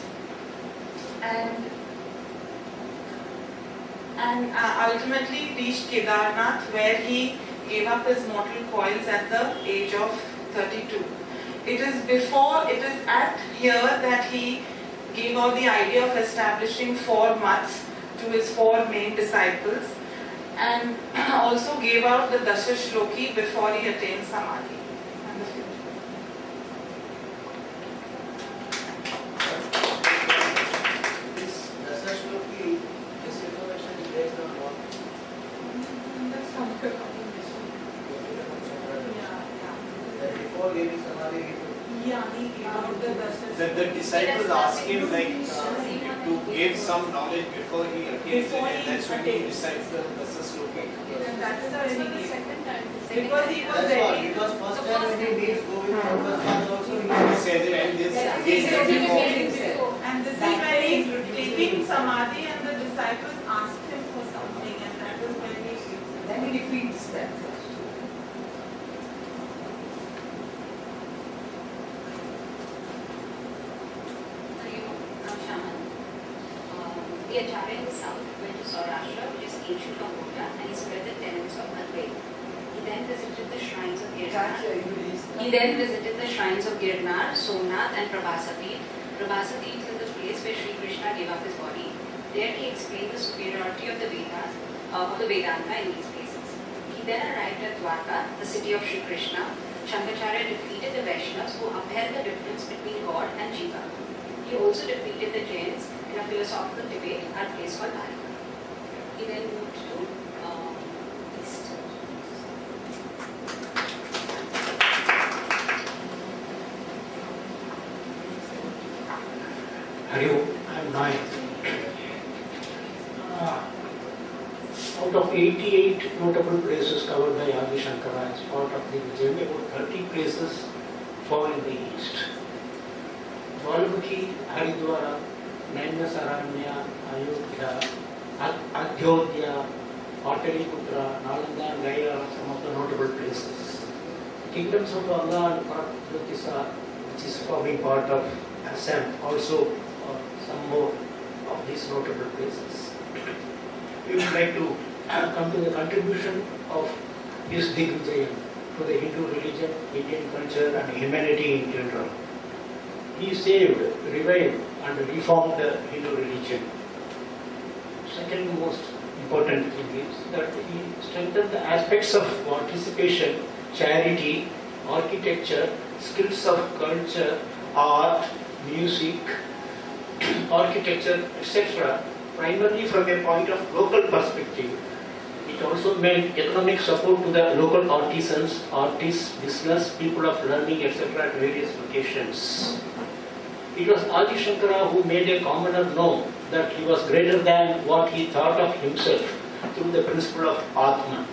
and ultimately reached Kedarnath, where he gave up his mortal coils at the age of 32. It is at here that he gave out the idea of establishing 4 mats to his 4 main disciples, and also gave out the Dasha Shloki before he attained Samadhi. The disciples asked him to give some knowledge before he attains it, and that's when he recites the Dasa Sloki. That is the second time. Because he was ready. Because first time when he meets Govind also He says it, and this again before. And this is when he's taking Samadhi and the disciples asked him for something, and that is when then he repeats that. The Acharya in the south went to Saurashtra, which is ancient Cambodia, and he spread the tenets of Advaita. He then visited the shrines of Girnar, Somnath, and Prabhasapeeth. Prabhasapeeth is the place where Sri Krishna gave up his body. There he explained the superiority of the Vedas, of the Vedanta in these places. He then arrived at Dwarka, the city of Sri Krishna. Shankaracharya defeated the Vaishnavas who upheld the difference between God and Jiva. He also defeated the Jains in a philosophical debate at a place called Dwarka. He then moved to east. Hari Om, I'm Nayak. Out of 88 notable places covered by Adi Shankara as part of the Vijayam, about 30 places fall in the east. Valmiki, Haridwara, Nainasaranya, Ayodhya, Adhyodhya, Pataliputra, Nalanda and Gaya are some of the notable places. Kingdoms of Allah and Prakrutisa, which is forming part of Assam, also some more of these notable places. We would like to come to the contribution of his Digvijayam to the Hindu religion, Indian culture and humanity in general. He saved, revived and reformed the Hindu religion. Second most important thing is that he strengthened the aspects of participation, charity, architecture, skills of culture, art, music, architecture, etc., primarily from a point of local perspective, It also made economic support to the local artisans, artists, business, people of learning, etc. at various locations. It was Adi Shankara who made a commoner know that he was greater than what he thought of himself through the principle of Atman.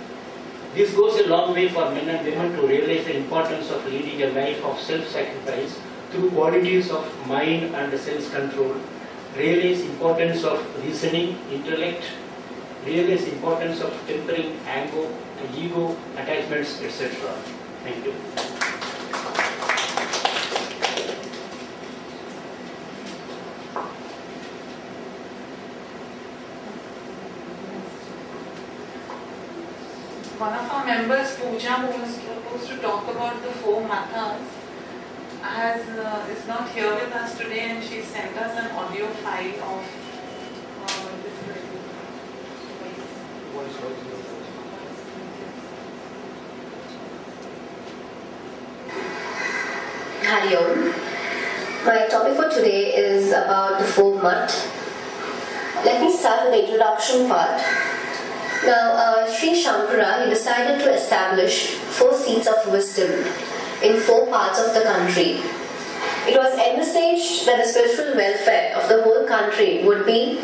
This goes a long way for men and women to realize the importance of leading a life of self-sacrifice through qualities of mind and self-control, realize importance of reasoning, intellect, realize importance of tempering anger and ego, attachments, etc. Thank you. One of our members, Pooja, who was supposed to talk about the 4 mathas, is not here with us today, and she sent us an audio file of this. Hari Om. My topic for today is about the 4 mat. Let me start with the introduction part. Now, Sri Shankara, he decided to establish 4 seats of wisdom in 4 parts of the country. It was envisaged that the spiritual welfare of the whole country would be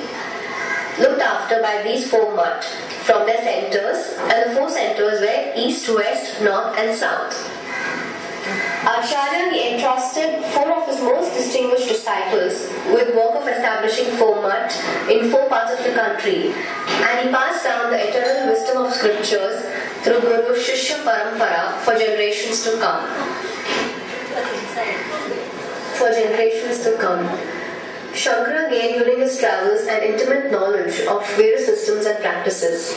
looked after by these 4 mat from their centers, and the 4 centers were east, west, north and south. Acharya, he entrusted 4 of his most distinguished disciples with work of establishing 4 mat in 4 parts of the country, and he passed down the eternal wisdom of scriptures through Guru Shishya Parampara for generations to come. Shankara gained during his travels an intimate knowledge of various systems and practices.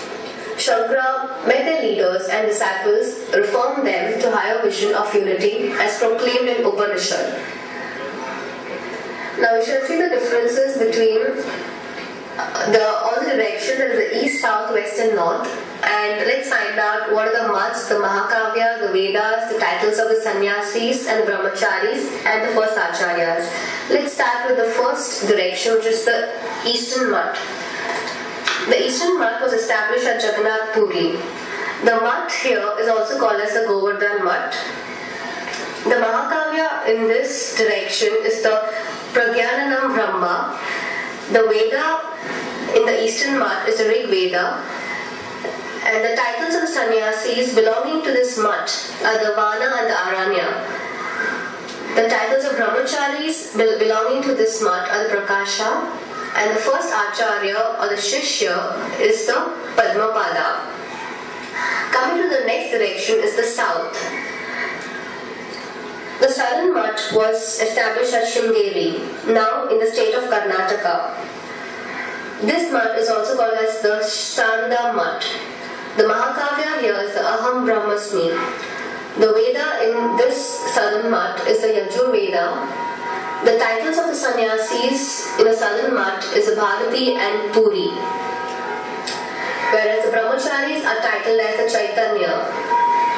Shankara met their leaders and disciples, reformed them to higher vision of unity as proclaimed in Upanishad. Now we shall see the differences between all the directions, that is the east, south, west and north, and let's find out what are the mats, the Mahakavya, the Vedas, the titles of the Sannyasis and the Brahmacharis and the first Acharyas. Let's start with the first direction, which is the eastern mat. The eastern mat was established at Jagannath Puri. The mat here is also called as the Govardhan mat. The Mahakavya in this direction is the Pragyananam Brahma. The Veda in the eastern mat is the Rig Veda. And the titles of the Sannyasis belonging to this mat are the Vana and the Aranya. The titles of Brahmacharis belonging to this mat are the Prakasha. And the first Acharya or the Shishya is the Padmapada. Coming to the next direction is the south. The southern mat was established at Sringeri, now in the state of Karnataka. This mat is also called as the Sharda mat. The Mahakavya here is the Aham Brahmasmi. The Veda in this southern mat is the Yajur Veda. The titles of the Sannyasis in the southern mat is the Bharati and Puri, whereas the Brahmacharis are titled as the Chaitanya,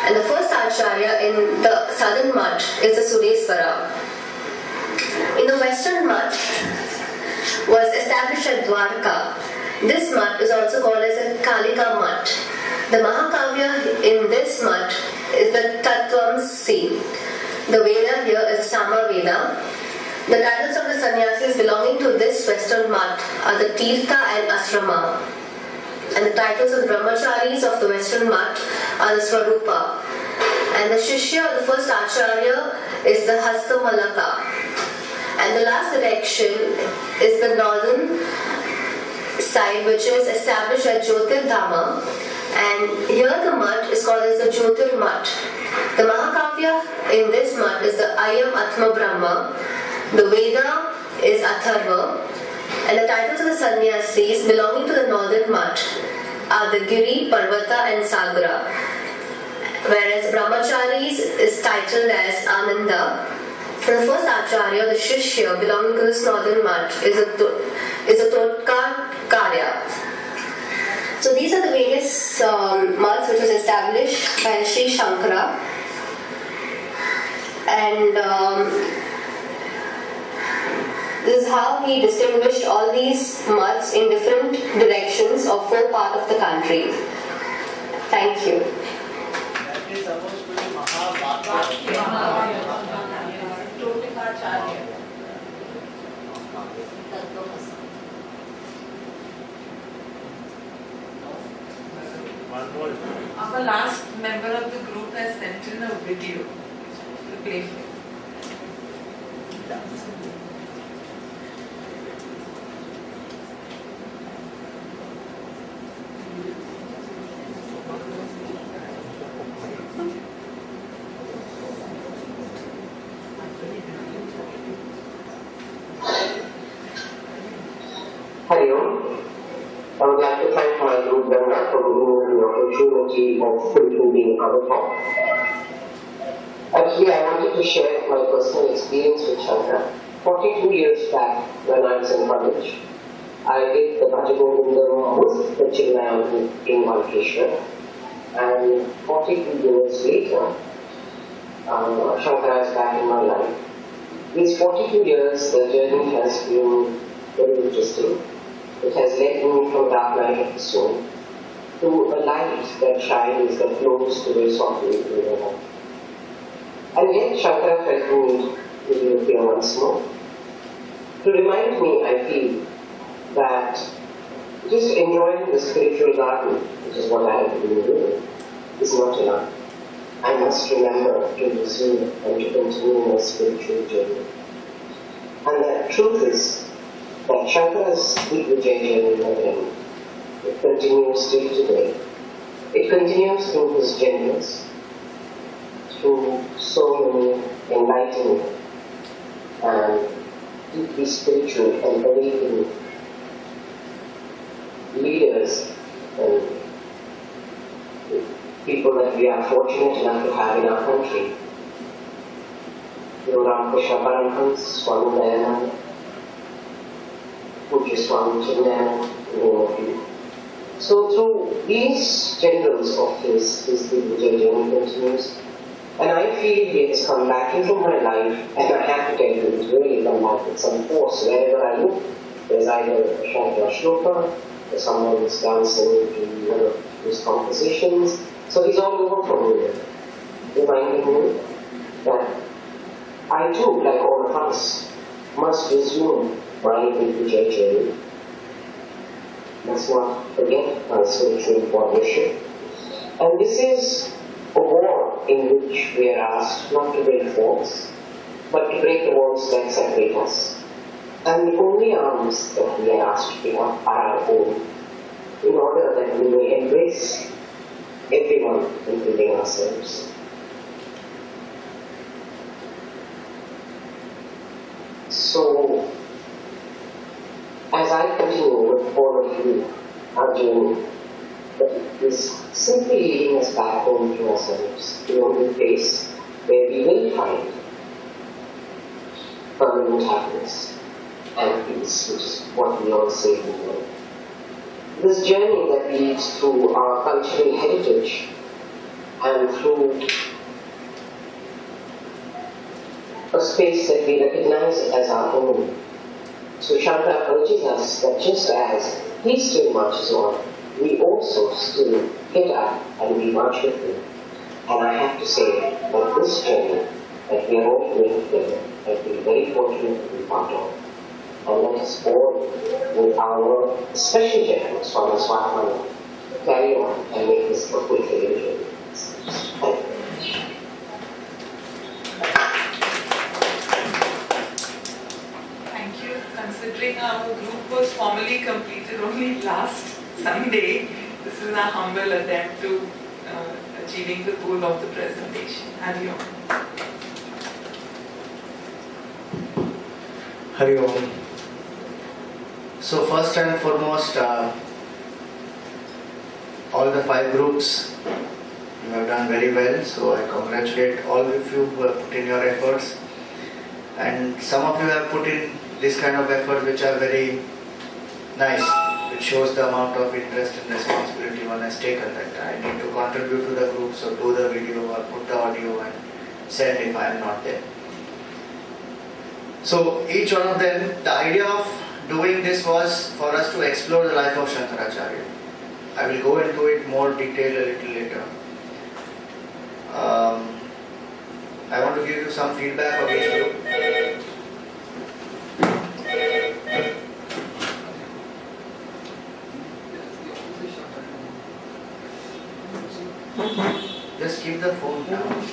and the first Acharya in the southern mat is the Sudeswara. In the western mat was established at Dwarka. This mat is also called as the Kalika mat. The Mahakavya in this mat is the Tattvamsi. The Veda here is the Sama Veda. The titles of the Sannyasis belonging to this western mat are the Tirtha and Asrama. And the titles of the Brahmacharis of the western mat are the Swarupa. And the Shishya, the first Acharya, is the Hastamalaka. And the last direction is the northern side, which is established at Jyotirdhama. And here the mat is called as the Jyotir mat. The Mahakavya in this mat is the Ayam Atma Brahma. The Veda is Atharva, and the titles of the Sannyasis belonging to the northern mat are the Giri, Parvata and Sagara, whereas Brahmacharis is titled as Ananda. For the first Acharya, the Shishya belonging to this northern mat is a Totka Karya. So these are the various mats which was established by Sri Shankara, and this is how he distinguished all these mats in different directions of 4 parts of the country. Thank you. That is supposed to be Mahabharata. Our last member of the group has sent in a video to play for. Hari Om. I would like to thank my group member for giving me the opportunity of concluding our talk. Actually, I wanted to share my personal experience with Shankara. 42 years back, when I was in college, I did the Bhajagovinda with the Chilnayam in Vankeshwar. And 42 years later, Shankara is back in my life. These 42 years, the journey has been very interesting. It has led me from dark night of the soul to a light that shines, that flows very softly in my life. And yet Shankara felt the need to appear once more. To remind me, I feel, that just enjoying the spiritual garden, which is what I have been doing, is not enough. I must remember to resume and to continue my spiritual journey. And the truth is that Shankara's Digvijay journey never ends. It continues till today. It continues through his gentleness, through so many enlightening and deeply spiritual and awakening leaders and people that we are fortunate enough to have in our country. Ramkrishna Paramhans, Swami Dayananda, Pujya Swami Chinmaya, many of you. So through these generals of his Digvijay journey continues, and I feel he has come back into my life, and I have to tell you, it's really come back with some force. Wherever I look, there's either a Shankara Shloka, or someone is dancing to one of his compositions. So he's all over from me, reminding me that I too, like all of us, must resume my Digvijay journey. Let's not forget my spiritual partnership. And this is a war in which we are asked not to break walls, but to break the walls that separate us. And the only arms that we are asked to pick up are our own, in order that we may embrace everyone, including ourselves. So, as I continue with all of you, our journey, that is simply leading us back home to ourselves, the only place where we will find permanent happiness and peace, which is what we all say in the world. This journey that leads through our cultural heritage and through a space that we recognize as our own. So Shankara urges us that just as he still marches on, we also still get up and we march with him. And I have to say that this journey that we are all doing together, that we are very fortunate to be part of. And let us all, with our special general, Swami Swahamana, carry on and make this a fulfilling journey. Thank you. Thank you. Considering our group was formally completed only last Sunday, this is a humble attempt to achieving the goal of the presentation. Hari Om. Hari Om. So first and foremost, all the 5 groups, you have done very well. So I congratulate all of you who have put in your efforts. And some of you have put in this kind of effort which are very nice. It shows the amount of interest and responsibility one has taken, that I need to contribute to the group, so do the video or put the audio and send if I am not there. So each one of them, the idea of doing this was for us to explore the life of Shankaracharya. I will go into it more detail a little later. I want to give you some feedback of each group. Just keep the phone down.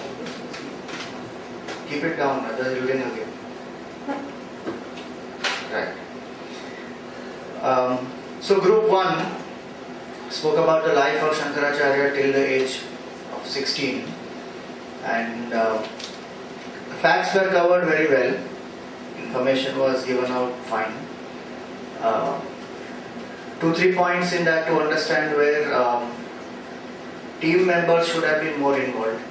Keep it down, otherwise you'll again. Right. So group 1 spoke about the life of Shankaracharya till the age of 16, and the facts were covered very well. Information was given out fine. 2-3 points in that to understand where team members should have been more involved.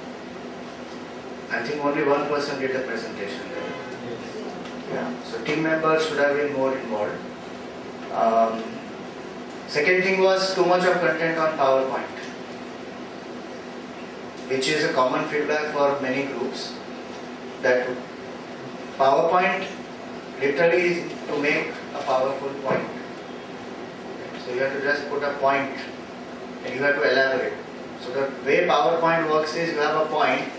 I think only one person did the presentation there. Yeah, so team members should have been more involved. Second thing was too much of content on PowerPoint, which is a common feedback for many groups, that PowerPoint literally is to make a powerful point. So you have to just put a point and you have to elaborate. So the way PowerPoint works is you have a point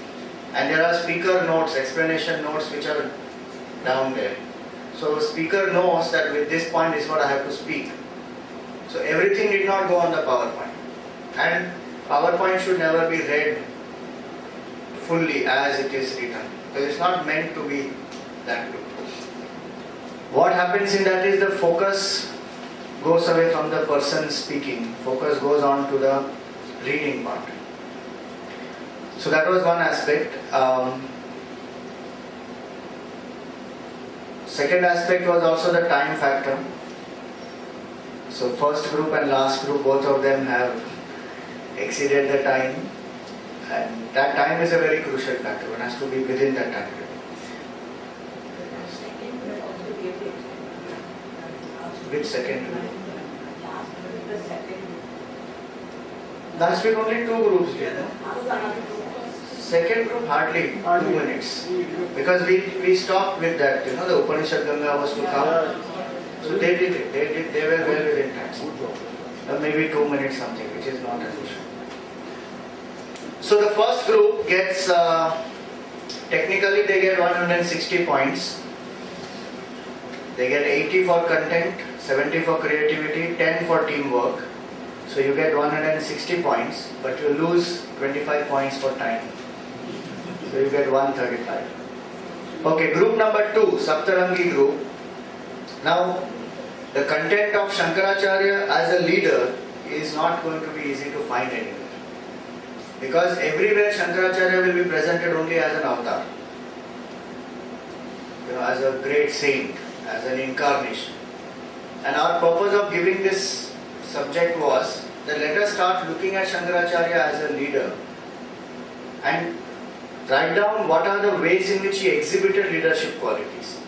and there are speaker notes, explanation notes which are down there. So the speaker knows that with this point is what I have to speak. So everything did not go on the PowerPoint. And PowerPoint should never be read fully as it is written, because it's not meant to be that good. What happens in that is the focus goes away from the person speaking. Focus goes on to the reading part. So that was one aspect. Second aspect was also the time factor. So first group and last group, both of them have exceeded the time, and that time is a very crucial factor. One has to be within that time period. Which second group? Last week only 2 groups did. Second group hardly 2 minutes, because we stopped with that. You know, the Upanishad Ganga was to come, so they did it. They were well within time. Maybe 2 minutes something, which is not an issue. So the first group gets technically they get 160 points. They get 80 for content, 70 for creativity, 10 for teamwork. So you get 160 points, but you lose 25 points for time. So you get 135. Okay, group number 2, Saptarangi group. Now, the content of Shankaracharya as a leader is not going to be easy to find anywhere. Because everywhere Shankaracharya will be presented only as an avatar. You know, as a great saint, as an incarnation. And our purpose of giving this subject was that let us start looking at Shankaracharya as a leader and write down what are the ways in which he exhibited leadership qualities.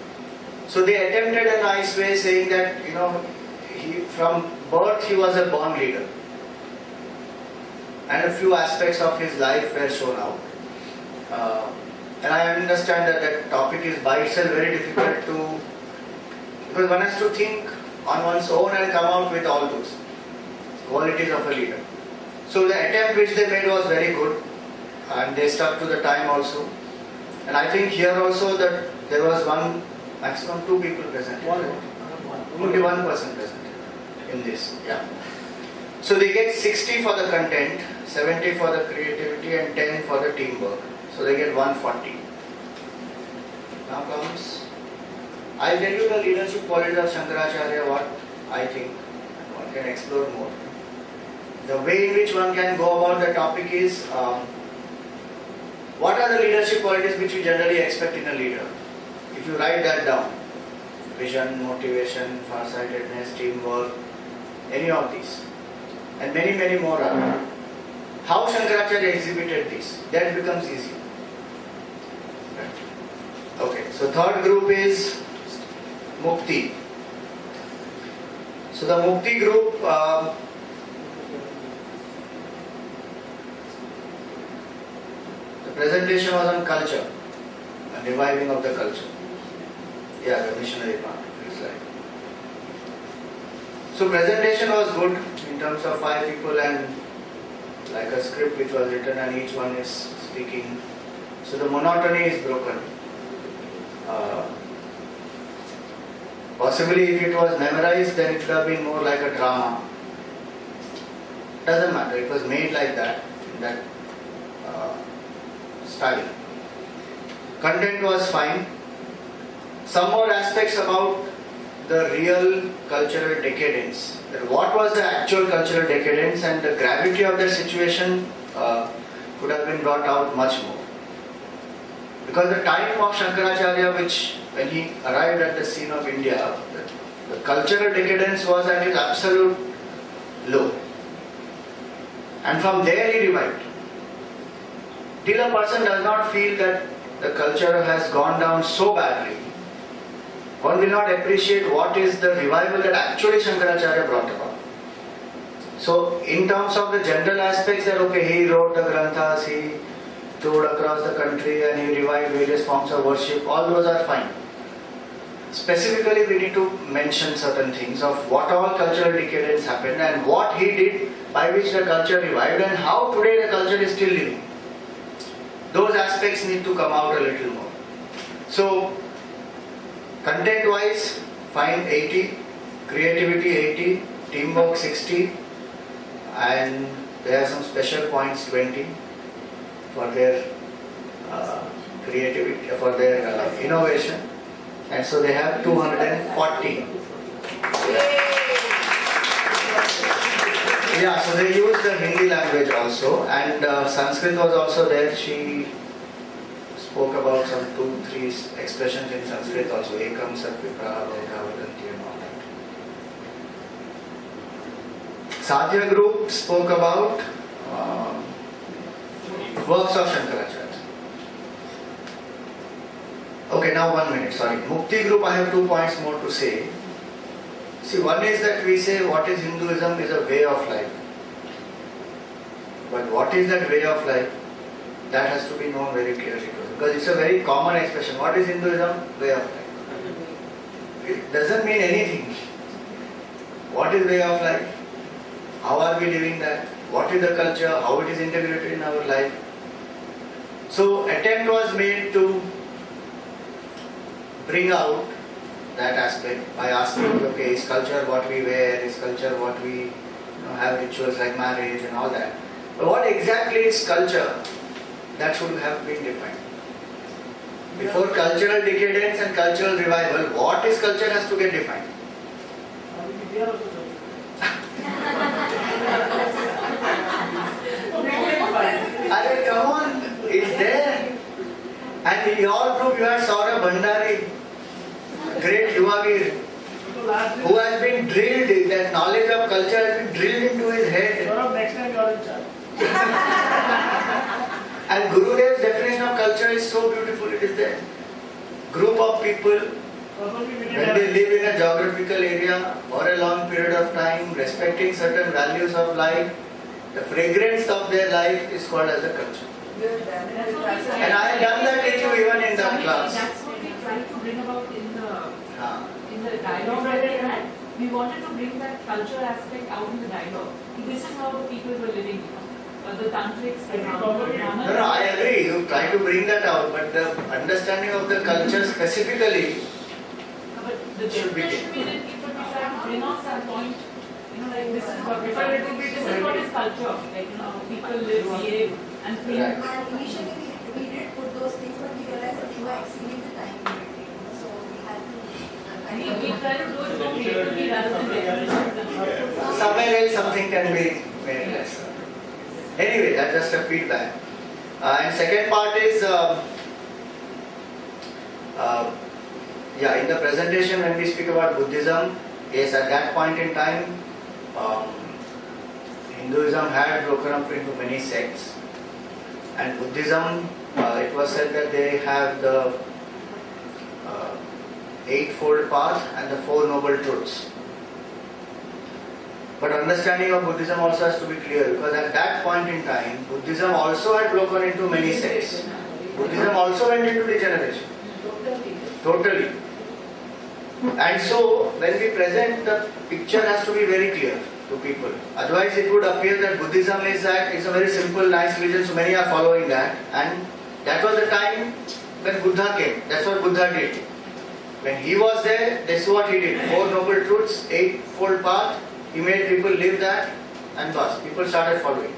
So they attempted a nice way saying that, you know, from birth he was a born leader. And a few aspects of his life were shown out. And I understand that that topic is by itself very difficult to, because one has to think on one's own and come out with all those qualities of a leader. So the attempt which they made was very good, and they stuck to the time also. And I think here also that there was maximum 2 people present. Only one person present in this. Yeah. So they get 60 for the content, 70 for the creativity, and 10 for the teamwork. So they get 140. Now comes, I'll tell you the leadership qualities of Shankaracharya, what I think, and one can explore more. The way in which one can go about the topic is, what are the leadership qualities which we generally expect in a leader? If you write that down, vision, motivation, farsightedness, teamwork, any of these, and many, many more are. How Shankaracharya exhibited this, that becomes easy. Okay, so third group is Mukti. So the Mukti group, the presentation was on culture and reviving of the culture. Yeah, the missionary part of his life. So presentation was good in terms of 5 people and like a script which was written and each one is speaking. So the monotony is broken. Possibly if it was memorized, then it would have been more like a drama. Doesn't matter, it was made like that, in that style. Content was fine. Some more aspects about the real cultural decadence. That what was the actual cultural decadence and the gravity of the situation could have been brought out much more. Because the time of Shankaracharya, which when he arrived at the scene of India, the cultural decadence was at its absolute low. And from there he revived. Till a person does not feel that the culture has gone down so badly, one will not appreciate what is the revival that actually Shankaracharya brought about. So, in terms of the general aspects, that okay, he wrote the granthas, he toured across the country and he revived various forms of worship, all those are fine. Specifically, we need to mention certain things of what all cultural decadence happened and what he did by which the culture revived and how today the culture is still living. Those aspects need to come out a little more. So, content wise, fine 80, creativity 80, teamwork 60, and there are some special points 20 for their creativity, for their innovation, and so they have 240. Yeah, so they used the Hindi language also, and Sanskrit was also there. She spoke about some 2-3 expressions in Sanskrit also, ekam sat vipraha bhava vadanti and all that. Sadhya group spoke about works of Shankaracharya. Okay, now 1 minute, sorry. Mukti group, I have 2 points more to say. See, one is that we say what is Hinduism is a way of life. But what is that way of life? That has to be known very clearly. Because it's a very common expression. What is Hinduism? Way of life. It doesn't mean anything. What is way of life? How are we living that? What is the culture? How it is integrated in our life? So attempt was made to bring out that aspect by asking, okay, is culture what we wear? Is culture what we have rituals like marriage and all that? But what exactly is culture? That should have been defined. Before cultural decadence and cultural revival, what is culture has to get defined. I mean, come on, it's there. And in your group you had Saurabh Bhandari, great Yuvagir, who has been drilled, that knowledge of culture has been drilled into his head. Next time you are in charge. And Gurudev's definition of culture is so beautiful, it is there. Group of people, when they live in a geographical area for a long period of time, respecting certain values of life, the fragrance of their life is called as a culture. And I have done that with you even in that class. That's what we tried to bring about in the dialogue that we had. We wanted to bring that culture aspect out in the dialogue. This is how the people were living. The tantrics, the brahmanas. No, I agree. You try to bring that out, but the understanding of the culture specifically the should be definition we did, if we try to bring out some point, like this is what is culture. Like, people live, behave, and think. Right. And initially we did put those things, but we realized that we were exceeding the time limit. So we had to. We try to do it more creatively rather than definitions. Somewhere else something can be made less. Anyway, that's just a feedback. And second part is, in the presentation when we speak about Buddhism, yes, at that point in time, Hinduism had broken up into many sects. And Buddhism, it was said that they have the Eightfold Path and the Four Noble Truths. But understanding of Buddhism also has to be clear, because at that point in time, Buddhism also had broken into many sects. Buddhism also went into degeneration. Totally. And so, when we present, the picture has to be very clear. to people. Otherwise it would appear that Buddhism is that it's a very simple, nice religion, so many are following that. And that was the time when Buddha came. That's what Buddha did. When he was there, this is what he did. 4 Noble Truths, 8-fold path. He made people live that, and thus people started following.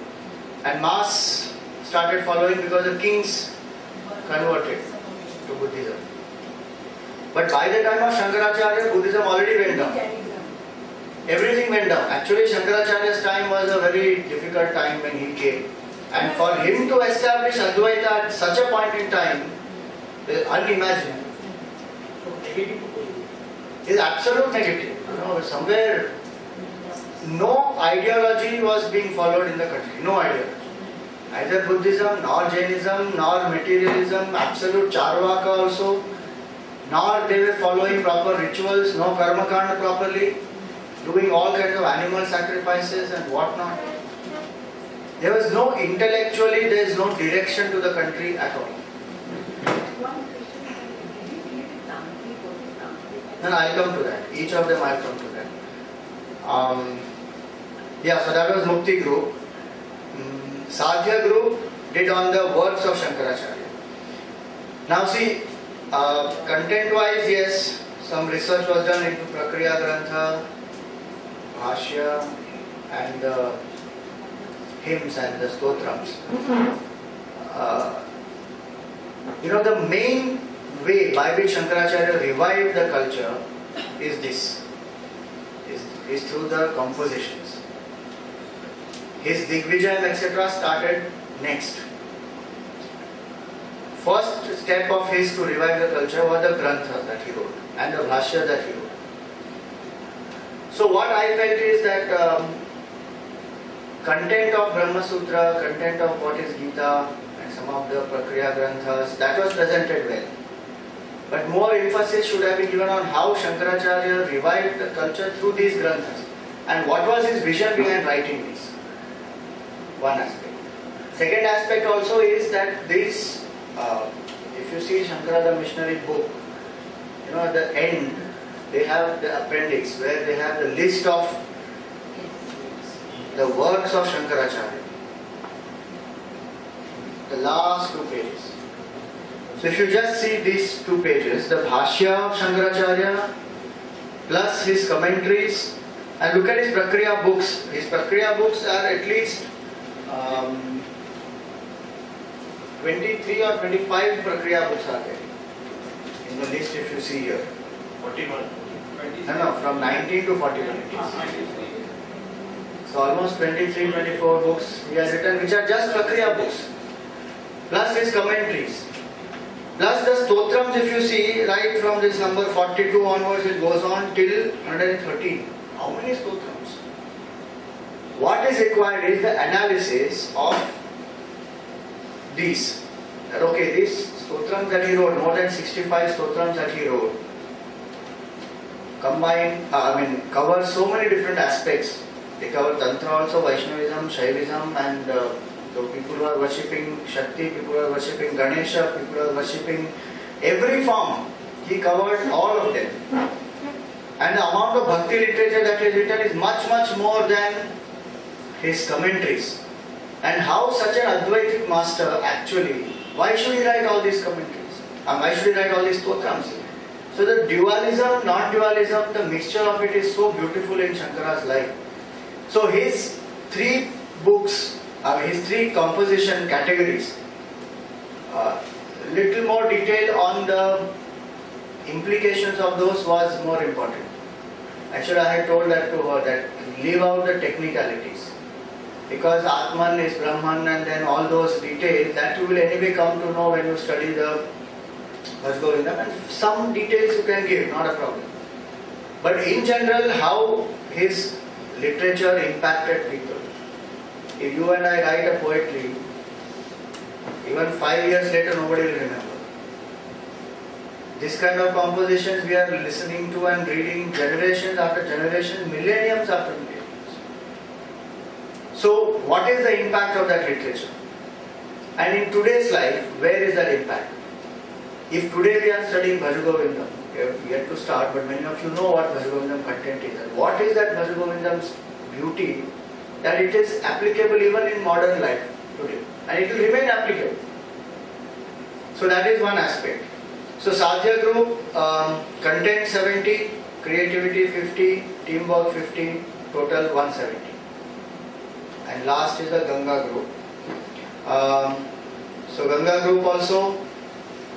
And mass started following because the kings converted to Buddhism. But by the time of Shankaracharya, Buddhism already went down. Everything went down. Actually, Shankaracharya's time was a very difficult time when he came. And for him to establish Advaita at such a point in time is unimaginable. It's absolute negative. Somewhere no ideology was being followed in the country. No ideology. Neither Buddhism, nor Jainism, nor materialism, absolute Charvaka also, nor they were following proper rituals, no karma kanda properly, doing all kinds of animal sacrifices and whatnot. There was no intellectually, there is no direction to the country at all. Then I'll come to that. Each of them I'll come to that. So that was Mukti group. Sadhya group did on the works of Shankaracharya. Now see, content-wise, yes, some research was done into Prakriya Grantha, Bhashya, and the hymns and the stotrams. The main way by which Shankaracharya revived the culture is this, is through the compositions. His Digvijayam etc. started next. First step of his to revive the culture was the Grantha that he wrote and the Bhashya that he wrote. So what I felt is that content of Brahma Sutra, content of what is Gita and some of the Prakriya Granthas, that was presented well. But more emphasis should have been given on how Shankaracharya revived the culture through these Granthas and what was his vision behind writing these. One aspect. Second aspect also is that this, if you see Shankara the missionary book, at the end they have the appendix where they have the list of the works of Shankaracharya. The last 2 pages. So if you just see these 2 pages, the Bhashya of Shankaracharya plus his commentaries, and look at his Prakriya books. His Prakriya books are at least 23 or 25 Prakriya books are there in the list if you see here. 41. No, from 19 to 41 it is. So almost 23, 24 books he has written which are just Prakriya books. Plus his commentaries. Plus the stotrams if you see, right from this number 42 onwards it goes on till 113. How many stotrams? What is required is the analysis of these. That okay, these stotrams that he wrote, more than 65 stotrams that he wrote, cover so many different aspects. They cover Tantra also, Vaishnavism, Shaivism, and the people who are worshipping Shakti, people who are worshipping Ganesha, people who are worshipping every form. He covered all of them. And the amount of bhakti literature that he has written is much, much more than his commentaries. And how such an Advaitic master actually, why should he write all these commentaries? And why should he write all these stotrams? So the dualism, non-dualism, the mixture of it is so beautiful in Shankara's life. So his 3 books, his 3 composition categories, little more detail on the implications of those was more important. Actually I had told that to her that leave out the technicalities. Because Atman is Brahman and then all those details that you will anyway come to know when you study the Bhajgovindam, and some details you can give, not a problem. But in general, how his literature impacted people. If you and I write a poetry, even 5 years later nobody will remember. This kind of compositions we are listening to and reading generations after generations, millenniums after millenniums. So what is the impact of that literature? And in today's life, where is that impact? If today we are studying Bhajagovindam, we have yet to start, but many of you know what Bhajagovindam content is. And what is that Bhajagovindam beauty that it is applicable even in modern life today, and it will remain applicable. So that is one aspect. So Sadhya group, content 70, creativity 50, teamwork 50, total 170. And last is the Ganga group. So Ganga group also,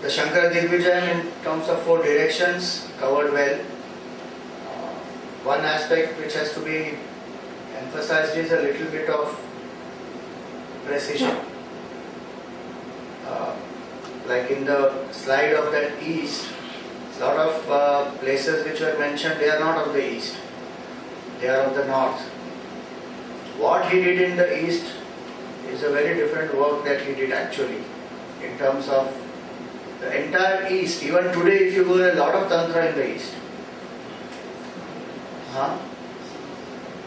the Shankara Digvijayam in terms of 4 directions covered well. One aspect which has to be emphasized is a little bit of precision. Like in the slide of that east, a lot of places which were mentioned, they are not of the east, they are of the north. What he did in the east is a very different work that he did actually, in terms of the entire east. Even today if you go, there are a lot of tantra in the east.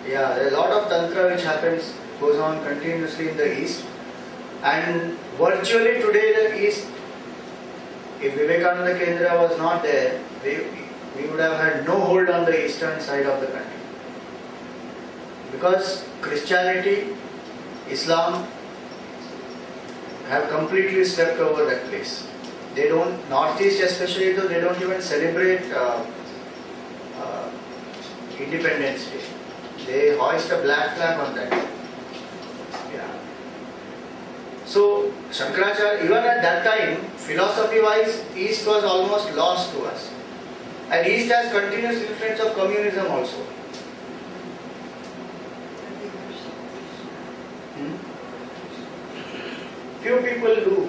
Yeah, there are a lot of tantra which goes on continuously in the east. And virtually today the east, if Vivekananda Kendra was not there, we would have had no hold on the eastern side of the country. Because Christianity, Islam have completely swept over that place. They don't, Northeast especially, though, they don't even celebrate Independence Day. They hoist a black flag on that. Yeah. So Shankaracharya, even at that time, philosophy-wise, East was almost lost to us. And East has continuous influence of communism also. Few people do.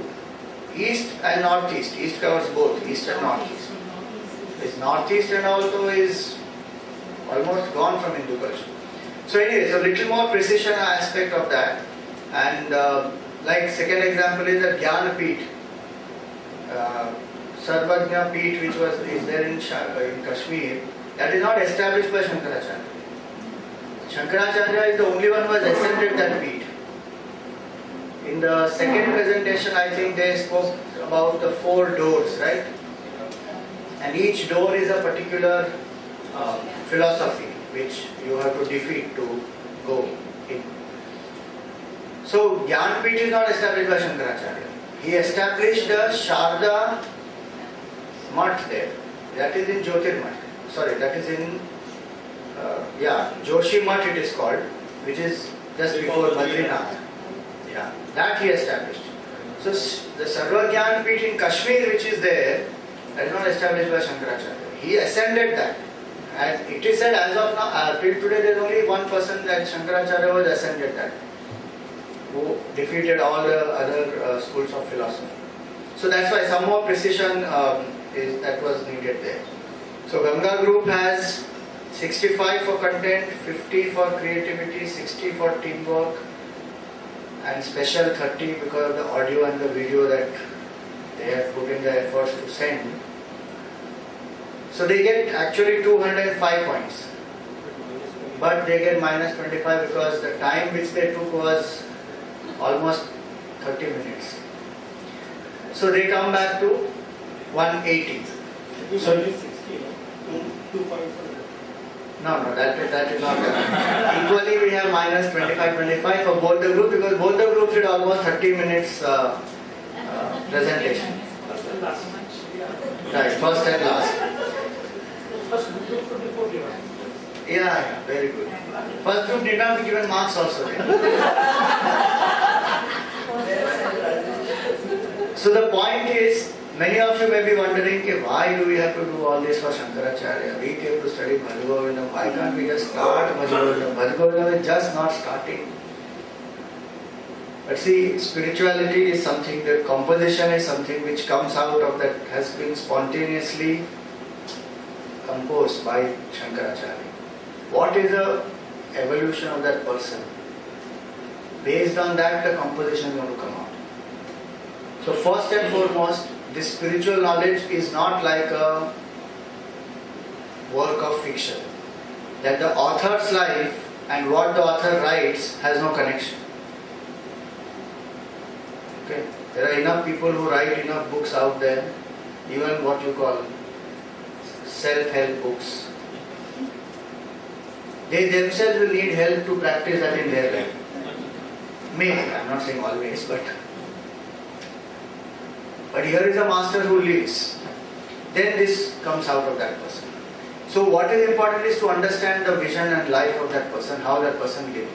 East and Northeast. East covers both, East and Northeast. This Northeast and also is almost gone from Hindu culture. So anyways, a little more precision aspect of that. And like second example is the Jnana Peeth. Sarvajna Peeth, which is there in Kashmir, that is not established by Shankaracharya. Shankaracharya is the only one who has ascended that Peeth. In the second presentation, I think they spoke about the 4 doors, right? And each door is a particular philosophy which you have to defeat to go in. So Jnanapeeth is not established by Shankaracharya. He established the Sharda Math there. That is in Jyotirmath. Sorry, that is in Joshi Math it is called, which is just before Badrinath. Yeah, that he established. So the Sarva Jnanapeeth in Kashmir, which is there, that is not established by Shankaracharya. He ascended that. And it is said as of now, till today there is only one person that Shankaracharya was ascended that, who defeated all the other schools of philosophy. So that's why some more precision that was needed there. So Ganga group has 65 for content, 50 for creativity, 60 for teamwork, and special 30 because of the audio and the video that they have put in the efforts to send. So they get actually 205 points, but they get minus 25 because the time which they took was almost 30 minutes. So they come back to 180. So no, that is not that. Equally we have minus 25 for both the groups because both the groups did almost 30 minutes presentation. Right, first and last. Yeah, very good. First group did not be given marks also. So the point is, many of you may be wondering, why do we have to do all this for Shankaracharya? We came to study Bhajagovindam. Why can't we just start Bhajagovindam? Bhajagovindam is just not starting. But see, spirituality is something, the composition is something which comes out of that, has been spontaneously composed by Shankaracharya. What is the evolution of that person? Based on that, the composition is going to come out. So first and foremost, this spiritual knowledge is not like a work of fiction. That the author's life and what the author writes has no connection. Okay? There are enough people who write enough books out there, even what you call self-help books. they themselves will need help to practice that in their life. Maybe, I'm not saying always, but here is a master who leads. Then this comes out of that person. So what is important is to understand the vision and life of that person, how that person lives.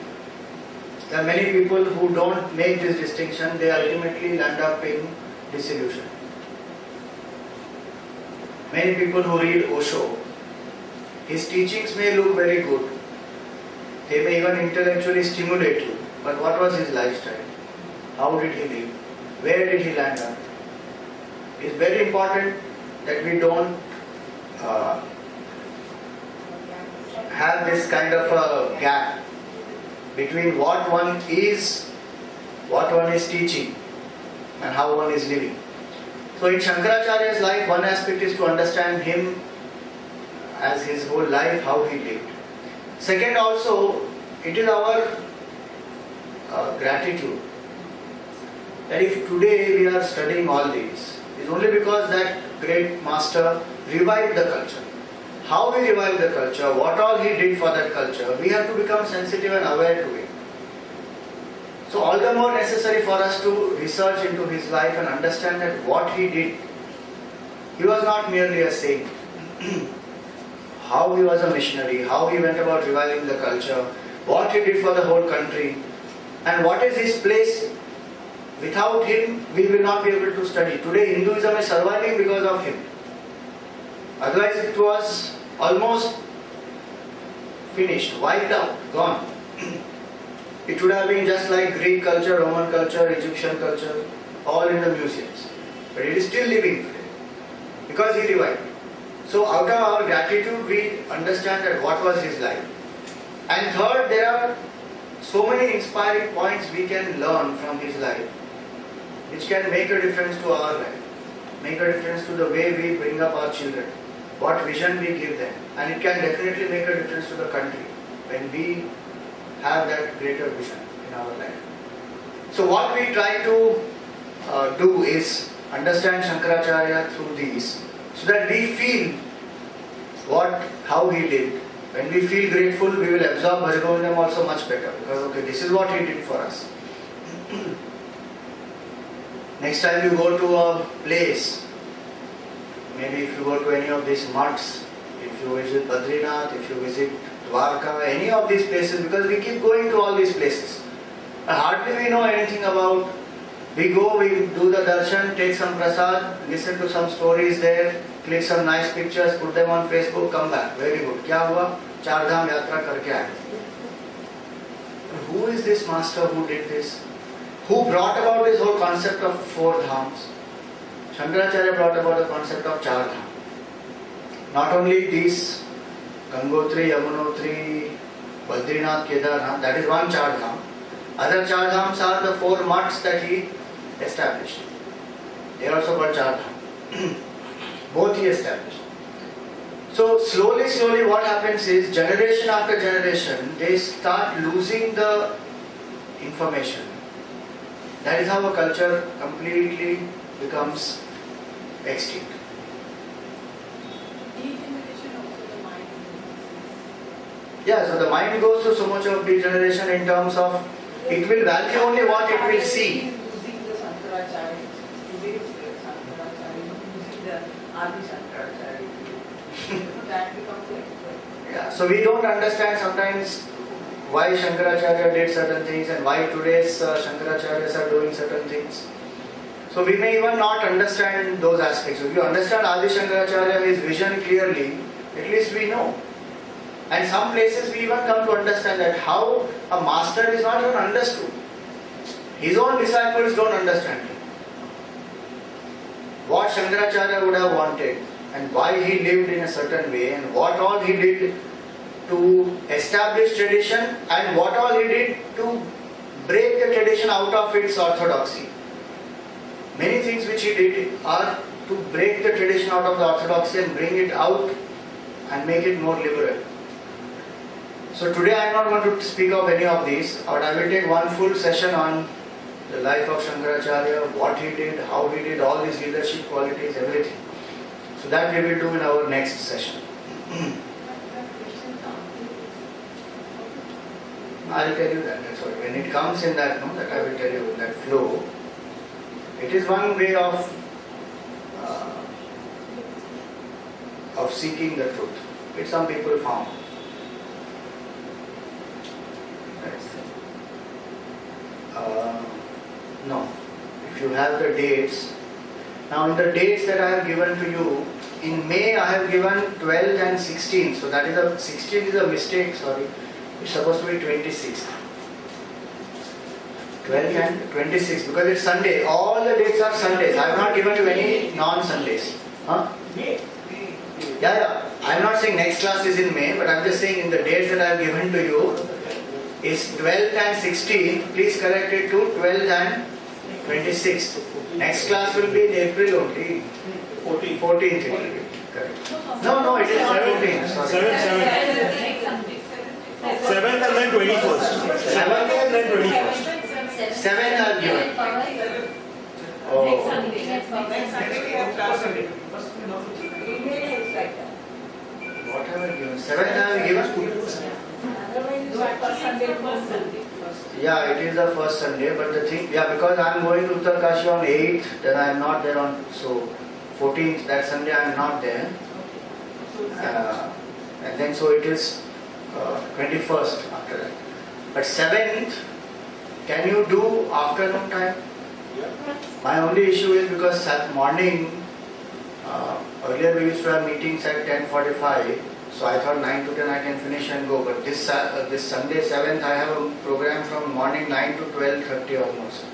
There are many people who don't make this distinction, they ultimately end up in disillusion. Many people who read Osho, his teachings may look very good. They may even intellectually stimulate you. But what was his lifestyle? How did he live? Where did he land up? It's very important that we don't have this kind of a gap between what one is teaching, and how one is living. So in Shankaracharya's life, one aspect is to understand him as his whole life, how he lived. Second also, it is our gratitude that if today we are studying all these, it's only because that great master revived the culture. How he revived the culture, what all he did for that culture, we have to become sensitive and aware to it. So all the more necessary for us to research into his life and understand that what he did. He was not merely a saint. How he was a missionary, how he went about reviving the culture, what he did for the whole country, and what is his place. Without him, we will not be able to study. Today, Hinduism is surviving because of him. Otherwise, it was almost finished, wiped out, gone. It would have been just like Greek culture, Roman culture, Egyptian culture, all in the museums. But it is still living today because he revived. So out of our gratitude, we understand that what was his life. And third, there are so many inspiring points we can learn from his life, which can make a difference to our life, make a difference to the way we bring up our children, what vision we give them. And it can definitely make a difference to the country when we have that greater vision in our life. So what we try to do is understand Shankaracharya through these, so that we feel how he lived. When we feel grateful, we will absorb Bhajagovindam also much better, because okay, this is what he did for us. Next time you go to a place, maybe if you go to any of these mutts, if you visit Badrinath, if you visit Dwarka, any of these places, because we keep going to all these places. Hardly we know anything about. We go, we do the darshan, take some prasad, listen to some stories there, click some nice pictures, put them on Facebook, come back. Very good. Kya hua? Char Dham Yatra karke aaye. Who is this master who did this? Who brought about this whole concept of 4 dhams? Shankaracharya brought about the concept of Char Dham. Not only these Gangotri, Yamunotri, Badrinath, Kedarnath, that is one Char Dham. Other Char Dhams are the 4 mutts that he established. They are also called Char Dham. Both he established. So slowly what happens is, generation after generation, they start losing the information. That is how a culture completely becomes extinct. Yeah, so the mind goes through so much of degeneration in terms of, it will value only what it will see. Using the Shankaracharya, today's Shankaracharya, using the Adi Shankaracharya, that becomes like. Yeah, so we don't understand sometimes why Shankaracharya did certain things and why today's Shankaracharyas are doing certain things. So we may even not understand those aspects. If you understand Adi Shankaracharya, his vision clearly, at least we know. And some places we even come to understand that how a master is not even understood. His own disciples don't understand him. What Shankaracharya would have wanted and why he lived in a certain way and what all he did to establish tradition and what all he did to break the tradition out of its orthodoxy. Many things which he did are to break the tradition out of the orthodoxy and bring it out and make it more liberal. So today I am not going to speak of any of these, but I will take one full session on the life of Shankaracharya, what he did, how he did, all these leadership qualities, everything. So that we will do in our next session. I'll tell you that. That's all. When it comes in that, no, that I will tell you that flow. It is one way of seeking the truth, which some people found. No. If you have the dates, now in the dates that I have given to you, in May I have given 12th and 16th. So that is a 16th is a mistake. Sorry, it's supposed to be 26th. 12th and 26th because it's Sunday. All the dates are Sundays. I have not given you any non-Sundays. Huh? Yeah. I am not saying next class is in May, but I am just saying in the dates that I have given to you is 12th and 16th. Please correct it to 12th and 26th. Next class will be in April only. 14th it will be. Correct. No, it is not 14th. Sorry. 7th and then 21st. 7th and then 21st. 7th are given. Oh. What have I given? 7th I have given. Yeah, it is the first Sunday, but the thing, because I am going to Uttarkashi on 8th, then I am not there on, so 14th, that Sunday I am not there. And then so it is 21st after that. But 7th, can you do afternoon time? My only issue is because that morning, earlier we used to have meetings at 10:45. So I thought 9 to 10 I can finish and go, but this Sunday 7th I have a program from morning 9 to 12:30 almost.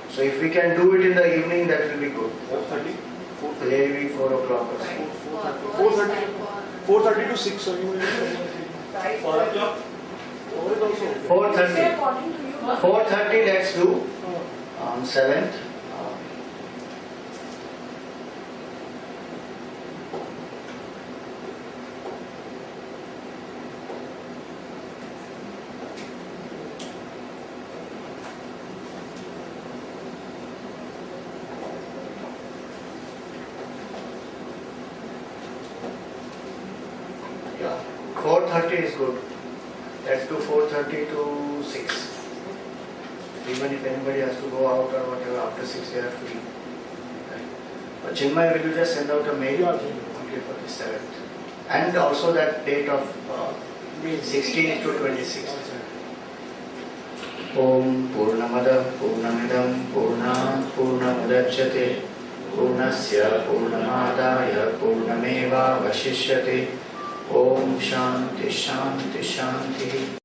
So if we can do it in the evening, that will be good. 4:30? Maybe 4 o'clock or so. 4:30 to 6, so you will 4 o'clock? 4:30. 4:30 let's do on 7th. Yeah, 4:30 is good. Let's do 4:30 to 6. Even if anybody has to go out or whatever, after 6 they are free. Right. But Chinmay, will you just send out a mail only for the 7th? And also that date of 16th to 26th. Om Purnamada Purnamidam Purnam Purnamudachyate Purnasya Purnamadaya Purnameva Vashishyate Om Shanti Shanti Shanti.